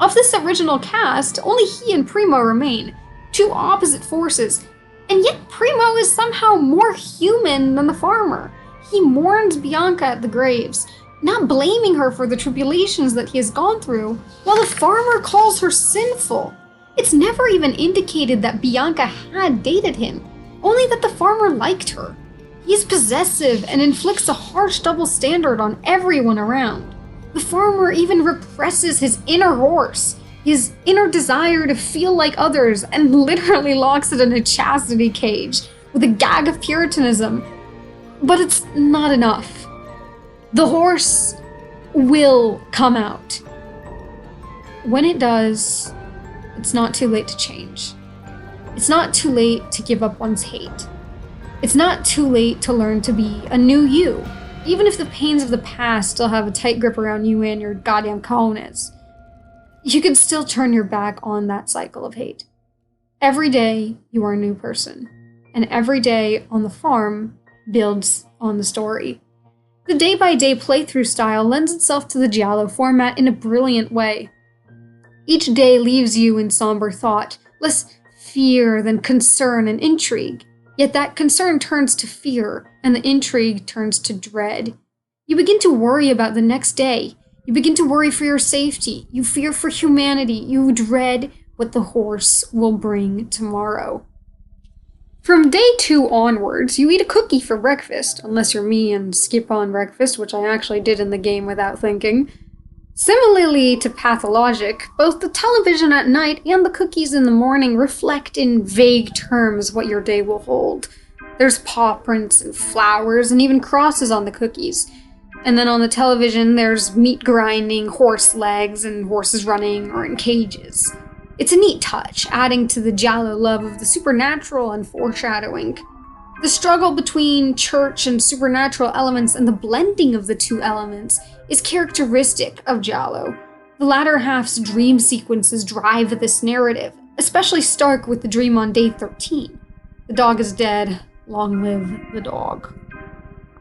Of this original cast, only he and Primo remain, two opposite forces, and yet Primo is somehow more human than the farmer. He mourns Bianca at the graves, not blaming her for the tribulations that he has gone through, while the farmer calls her sinful. It's never even indicated that Bianca had dated him, only that the farmer liked her. He's possessive and inflicts a harsh double standard on everyone around. The farmer even represses his inner horse, his inner desire to feel like others, and literally locks it in a chastity cage with a gag of puritanism. But it's not enough. The horse will come out. When it does, it's not too late to change. It's not too late to give up one's hate. It's not too late to learn to be a new you, even if the pains of the past still have a tight grip around you and your goddamn cojones. You can still turn your back on that cycle of hate. Every day, you are a new person, and every day on the farm builds on the story. The day-by-day playthrough style lends itself to the Giallo format in a brilliant way. Each day leaves you in somber thought, less fear than concern and intrigue. Yet that concern turns to fear, and the intrigue turns to dread. You begin to worry about the next day. You begin to worry for your safety. You fear for humanity. You dread what the horse will bring tomorrow. From day 2 onwards, you eat a cookie for breakfast, unless you're me and skip on breakfast, which I actually did in the game without thinking. Similarly to Pathologic, both the television at night and the cookies in the morning reflect in vague terms what your day will hold. There's paw prints and flowers and even crosses on the cookies. And then on the television, there's meat grinding, horse legs, and horses running or in cages. It's a neat touch, adding to the Giallo love of the supernatural and foreshadowing. The struggle between church and supernatural elements and the blending of the two elements is characteristic of Giallo. The latter half's dream sequences drive this narrative, especially stark with the dream on day 13. The dog is dead, long live the dog.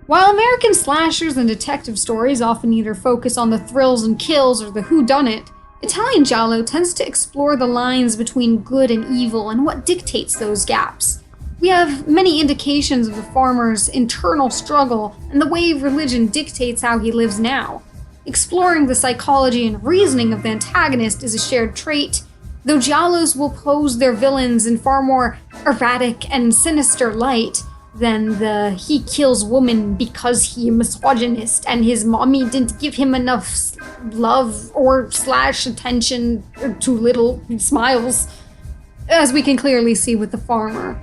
While American slashers and detective stories often either focus on the thrills and kills or the whodunit, Italian Giallo tends to explore the lines between good and evil and what dictates those gaps. We have many indications of the farmer's internal struggle and the way religion dictates how he lives now. Exploring the psychology and reasoning of the antagonist is a shared trait, though Giallos will pose their villains in far more erratic and sinister light than the he kills woman because he misogynist and his mommy didn't give him enough love or / attention or too little smiles, as we can clearly see with the farmer.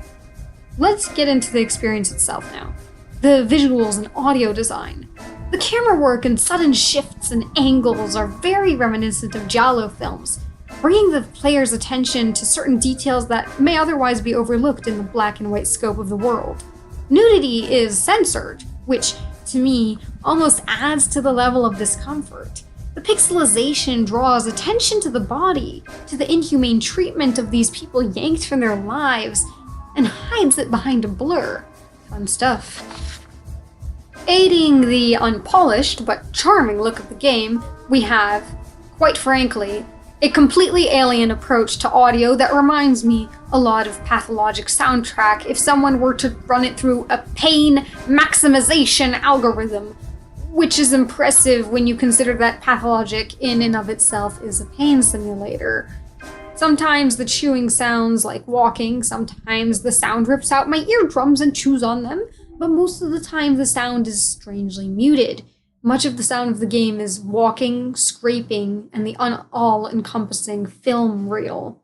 Let's get into the experience itself now. The visuals and audio design. The camera work and sudden shifts and angles are very reminiscent of Giallo films, bringing the player's attention to certain details that may otherwise be overlooked in the black and white scope of the world. Nudity is censored, which, to me, almost adds to the level of discomfort. The pixelization draws attention to the body, to the inhumane treatment of these people yanked from their lives, and hides it behind a blur. Fun stuff. Aiding the unpolished but charming look of the game, we have, quite frankly, a completely alien approach to audio that reminds me a lot of Pathologic soundtrack if someone were to run it through a pain maximization algorithm, which is impressive when you consider that Pathologic in and of itself is a pain simulator. Sometimes the chewing sounds like walking, sometimes the sound rips out my eardrums and chews on them, but most of the time the sound is strangely muted. Much of the sound of the game is walking, scraping, and the all-encompassing film reel.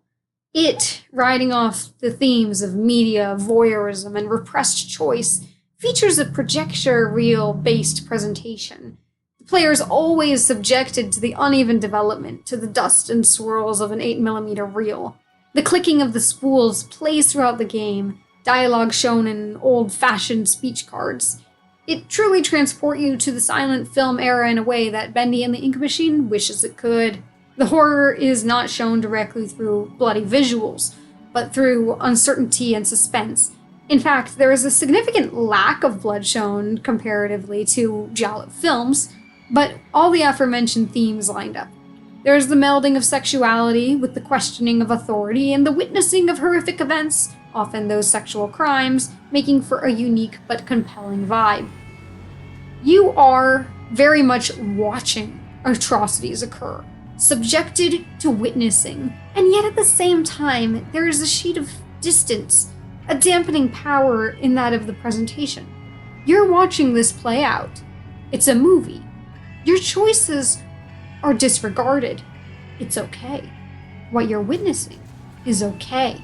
It, riding off the themes of media, voyeurism, and repressed choice, features a projector reel-based presentation. The player is always subjected to the uneven development, to the dust and swirls of an 8mm reel. The clicking of the spools plays throughout the game, dialogue shown in old-fashioned speech cards. It truly transports you to the silent film era in a way that Bendy and the Ink Machine wishes it could. The horror is not shown directly through bloody visuals, but through uncertainty and suspense. In fact, there is a significant lack of blood shown comparatively to giallo films, but all the aforementioned themes lined up. There is the melding of sexuality with the questioning of authority and the witnessing of horrific events, often those sexual crimes, making for a unique but compelling vibe. You are very much watching atrocities occur, subjected to witnessing, and yet at the same time, there is a sheet of distance, a dampening power in that of the presentation. You're watching this play out. It's a movie. Your choices are disregarded. It's okay. What you're witnessing is okay.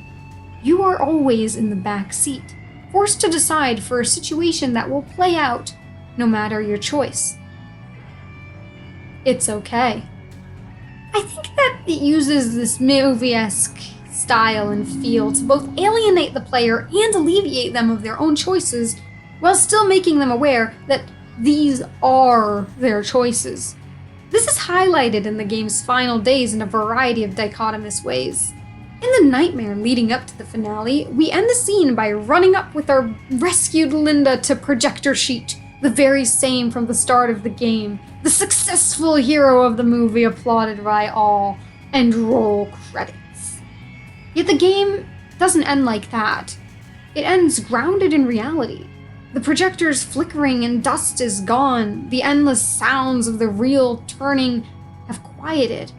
You are always in the back seat, forced to decide for a situation that will play out no matter your choice. It's okay. I think that it uses this movie-esque style and feel to both alienate the player and alleviate them of their own choices, while still making them aware that these are their choices. This is highlighted in the game's final days in a variety of dichotomous ways. In the nightmare leading up to the finale, we end the scene by running up with our rescued Linda to projector sheet, the very same from the start of the game, the successful hero of the movie applauded by all, and roll credits. Yet the game doesn't end like that. It ends grounded in reality. The projector's flickering and dust is gone. The endless sounds of the reel turning have quieted.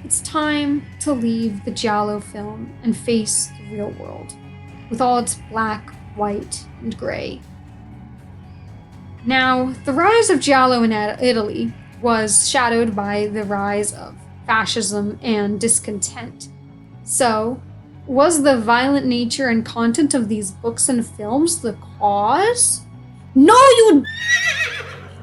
It's time to leave the giallo film and face the real world, with all its black, white, and gray. Now, the rise of giallo in Italy was shadowed by the rise of fascism and discontent. So, was the violent nature and content of these books and films the cause? No, you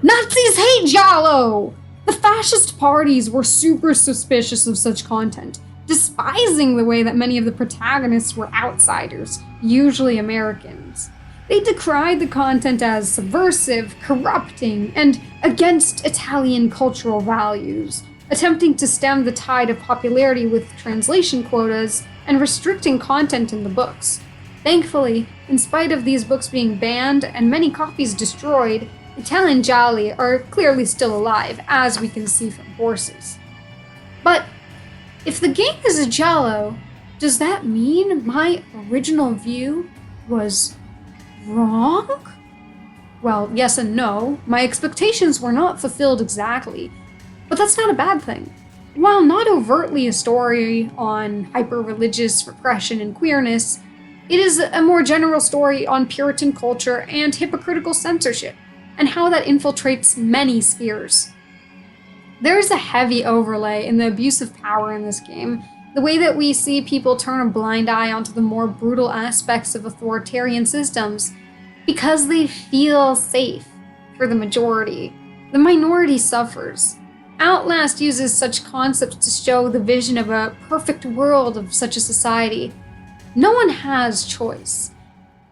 Nazis hate giallo! The fascist parties were super suspicious of such content, despising the way that many of the protagonists were outsiders, usually Americans. They decried the content as subversive, corrupting, and against Italian cultural values, attempting to stem the tide of popularity with translation quotas and restricting content in the books. Thankfully, in spite of these books being banned and many copies destroyed, Italian gialli are clearly still alive, as we can see from Horses. But if the game is a giallo, does that mean my original view was wrong? Well, yes and no. My expectations were not fulfilled exactly, but that's not a bad thing. While not overtly a story on hyper-religious repression and queerness, it is a more general story on Puritan culture and hypocritical censorship, and how that infiltrates many spheres. There is a heavy overlay in the abuse of power in this game, the way that we see people turn a blind eye onto the more brutal aspects of authoritarian systems because they feel safe for the majority. The minority suffers. Outlast uses such concepts to show the vision of a perfect world of such a society. No one has choice.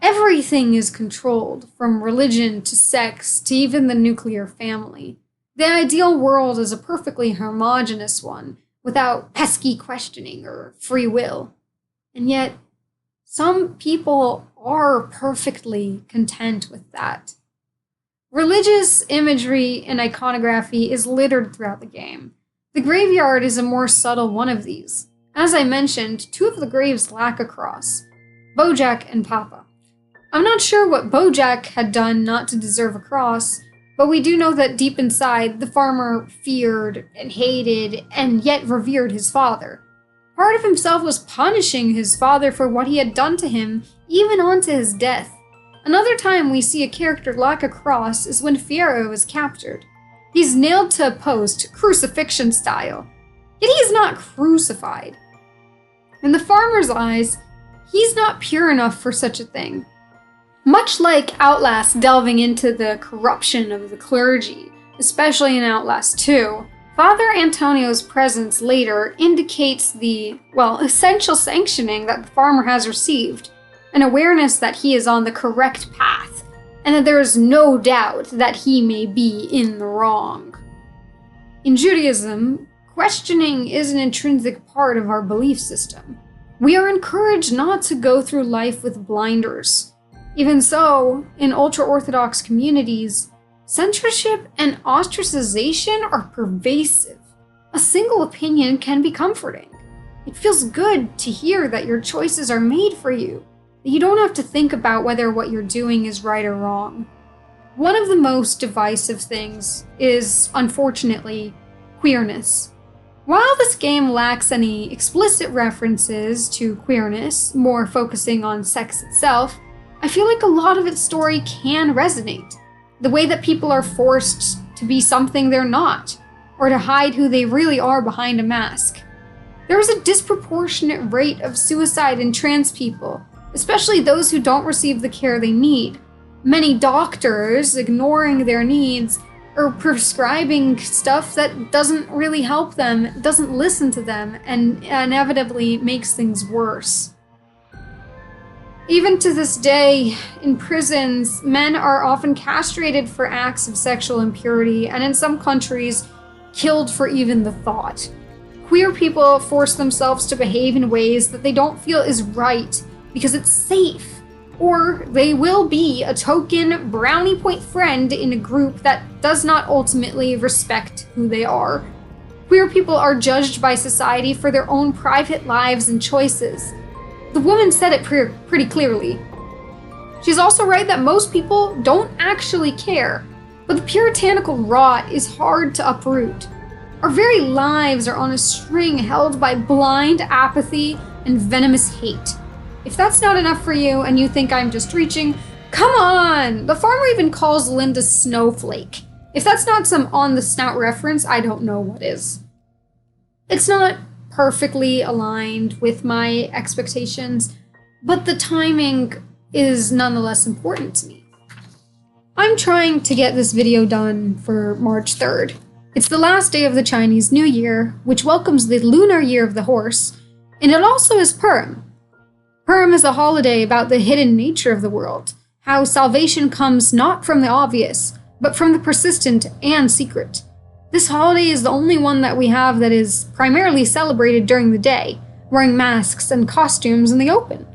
Everything is controlled, from religion to sex to even the nuclear family. The ideal world is a perfectly homogeneous one, without pesky questioning or free will. And yet, some people are perfectly content with that. Religious imagery and iconography is littered throughout the game. The graveyard is a more subtle one of these. As I mentioned, two of the graves lack a cross, Bojack and Papa. I'm not sure what Bojack had done not to deserve a cross, but we do know that deep inside, the farmer feared and hated and yet revered his father. Part of himself was punishing his father for what he had done to him, even onto his death. Another time we see a character lack a cross is when Fierro is captured. He's nailed to a post, crucifixion style. Yet he is not crucified. In the farmer's eyes, he's not pure enough for such a thing. Much like Outlast delving into the corruption of the clergy, especially in Outlast 2, Father Antonio's presence later indicates the, essential sanctioning that the farmer has received, an awareness that he is on the correct path, and that there is no doubt that he may be in the wrong. In Judaism, questioning is an intrinsic part of our belief system. We are encouraged not to go through life with blinders. Even so, in ultra-Orthodox communities, censorship and ostracization are pervasive. A single opinion can be comforting. It feels good to hear that your choices are made for you, that you don't have to think about whether what you're doing is right or wrong. One of the most divisive things is, unfortunately, queerness. While this game lacks any explicit references to queerness, more focusing on sex itself, I feel like a lot of its story can resonate. The way that people are forced to be something they're not, or to hide who they really are behind a mask. There is a disproportionate rate of suicide in trans people, especially those who don't receive the care they need. Many doctors ignoring their needs or prescribing stuff that doesn't really help them, doesn't listen to them, and inevitably makes things worse. Even to this day, in prisons, men are often castrated for acts of sexual impurity, and in some countries, killed for even the thought. Queer people force themselves to behave in ways that they don't feel is right because it's safe, or they will be a token brownie point friend in a group that does not ultimately respect who they are. Queer people are judged by society for their own private lives and choices. The woman said it pretty clearly. She's also right that most people don't actually care, but the puritanical rot is hard to uproot. Our very lives are on a string held by blind apathy and venomous hate. If that's not enough for you and you think I'm just reaching, come on! The farmer even calls Linda Snowflake. If that's not some on-the-snout reference, I don't know what is. It's not perfectly aligned with my expectations, but the timing is nonetheless important to me. I'm trying to get this video done for March 3rd. It's the last day of the Chinese New Year, which welcomes the lunar year of the horse, and it also is Purim. Purim is a holiday about the hidden nature of the world, how salvation comes not from the obvious, but from the persistent and secret. This holiday is the only one that we have that is primarily celebrated during the day, wearing masks and costumes in the open.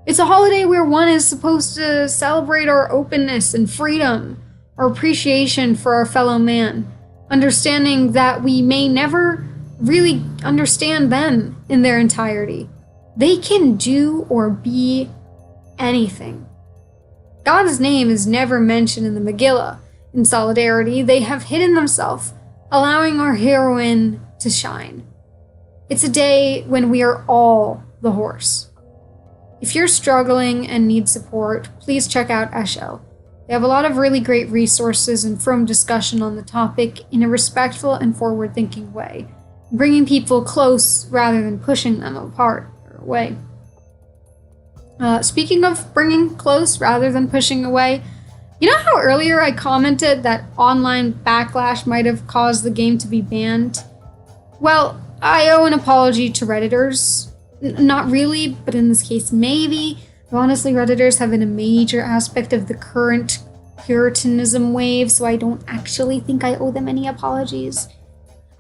It's a holiday where one is supposed to celebrate our openness and freedom, our appreciation for our fellow man, understanding that we may never really understand them in their entirety. They can do or be anything. God's name is never mentioned in the Megillah. In solidarity, they have hidden themselves, allowing our heroine to shine. It's a day when we are all the horse. If you're struggling and need support, please check out Eshel. They have a lot of really great resources and firm discussion on the topic in a respectful and forward-thinking way, bringing people close rather than pushing them apart or away. Speaking of bringing close rather than pushing away, you know how earlier I commented that online backlash might have caused the game to be banned? Well, I owe an apology to Redditors. Not really, but in this case, maybe. Honestly, Redditors have been a major aspect of the current Puritanism wave, so I don't actually think I owe them any apologies.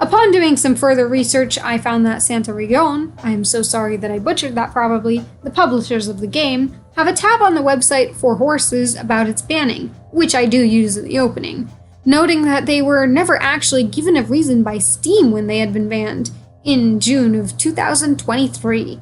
Upon doing some further research, I found that Santa Ragione, I am so sorry that I butchered that probably, the publishers of the game, have a tab on the website for horses about its banning, which I do use in the opening, noting that they were never actually given a reason by Steam when they had been banned, in June of 2023.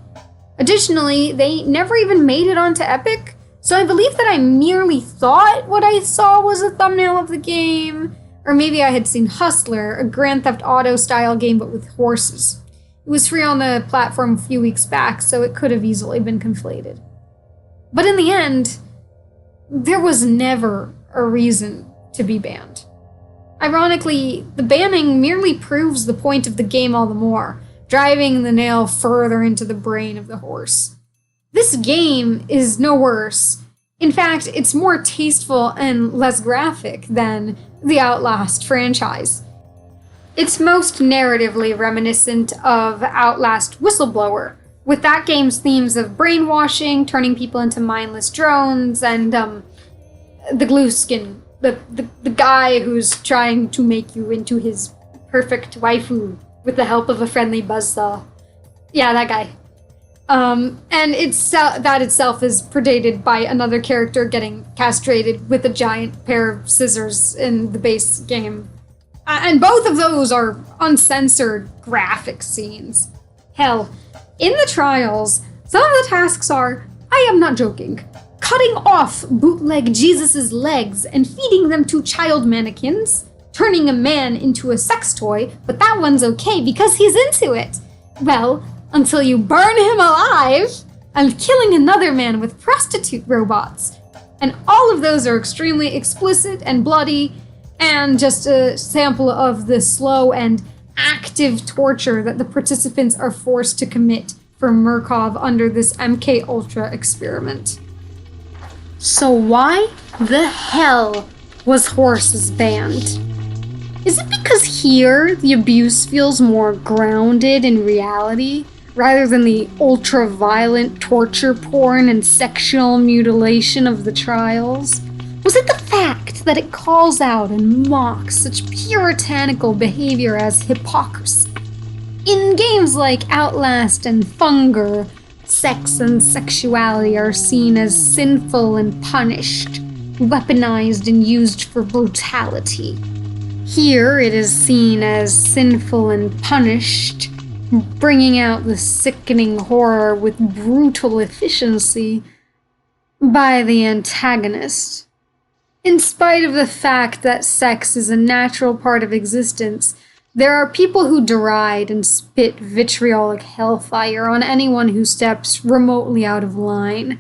Additionally, they never even made it onto Epic, so I believe that I merely thought what I saw was a thumbnail of the game, or maybe I had seen Hustler, a Grand Theft Auto style game but with horses. It was free on the platform a few weeks back, so it could have easily been conflated. But in the end, there was never a reason to be banned. Ironically, the banning merely proves the point of the game all the more, driving the nail further into the brain of the horse. This game is no worse. In fact, it's more tasteful and less graphic than the Outlast franchise. It's most narratively reminiscent of Outlast Whistleblower, with that game's themes of brainwashing, turning people into mindless drones, and the glue skin. The guy who's trying to make you into his perfect waifu with the help of a friendly buzzsaw. Yeah, that guy. And that itself is predated by another character getting castrated with a giant pair of scissors in the base game. And both of those are uncensored graphic scenes. Hell, in the trials, some of the tasks are, I am not joking, cutting off bootleg Jesus's legs and feeding them to child mannequins, turning a man into a sex toy, but that one's okay because he's into it. Well, until you burn him alive, and killing another man with prostitute robots. And all of those are extremely explicit and bloody, and just a sample of the slow and active torture that the participants are forced to commit for Murkov under this MK Ultra experiment. So why the hell was horses banned? Is it because here the abuse feels more grounded in reality, rather than the ultra-violent torture porn and sexual mutilation of the trials? Was it the fact that it calls out and mocks such puritanical behavior as hypocrisy? In games like Outlast and Funger, sex and sexuality are seen as sinful and punished, weaponized and used for brutality. Here it is seen as sinful and punished, bringing out the sickening horror with brutal efficiency by the antagonist. In spite of the fact that sex is a natural part of existence, there are people who deride and spit vitriolic hellfire on anyone who steps remotely out of line.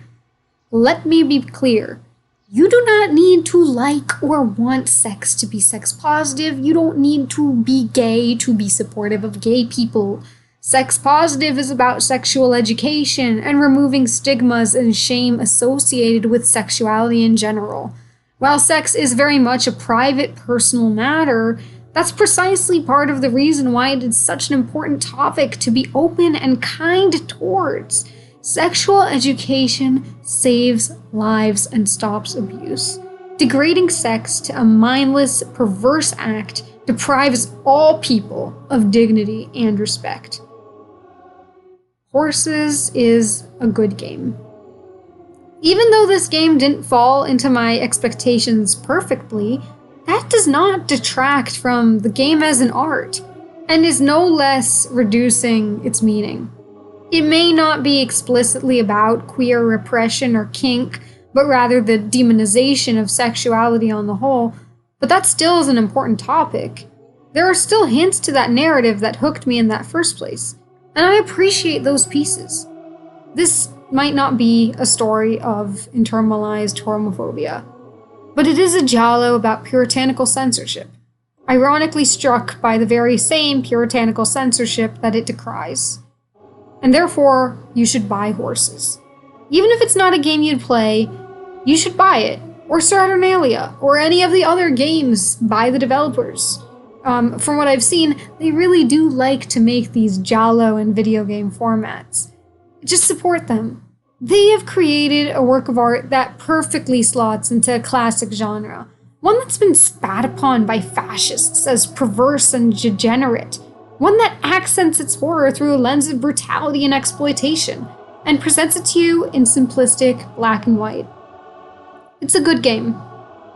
Let me be clear. You do not need to like or want sex to be sex positive. You don't need to be gay to be supportive of gay people. Sex positive is about sexual education and removing stigmas and shame associated with sexuality in general. While sex is very much a private, personal matter, that's precisely part of the reason why it is such an important topic to be open and kind towards. Sexual education saves lives and stops abuse. Degrading sex to a mindless, perverse act deprives all people of dignity and respect. Horses is a good game. Even though this game didn't fall into my expectations perfectly, that does not detract from the game as an art, and is no less reducing its meaning. It may not be explicitly about queer repression or kink, but rather the demonization of sexuality on the whole, but that still is an important topic. There are still hints to that narrative that hooked me in that first place, and I appreciate those pieces. This might not be a story of internalized homophobia, but it is a giallo about puritanical censorship, ironically struck by the very same puritanical censorship that it decries. And therefore, you should buy Horses. Even if it's not a game you'd play, you should buy it, or Saturnalia, or any of the other games by the developers. From what I've seen, they really do like to make these giallo and video game formats. Just support them. They have created a work of art that perfectly slots into a classic genre, one that's been spat upon by fascists as perverse and degenerate, one that accents its horror through a lens of brutality and exploitation, and presents it to you in simplistic black and white. It's a good game.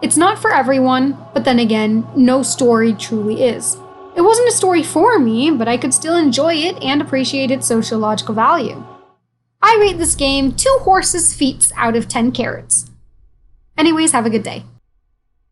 It's not for everyone, but then again, no story truly is. It wasn't a story for me, but I could still enjoy it and appreciate its sociological value. I rate this game 2 horses' feet out of 10 carrots. Anyways, have a good day.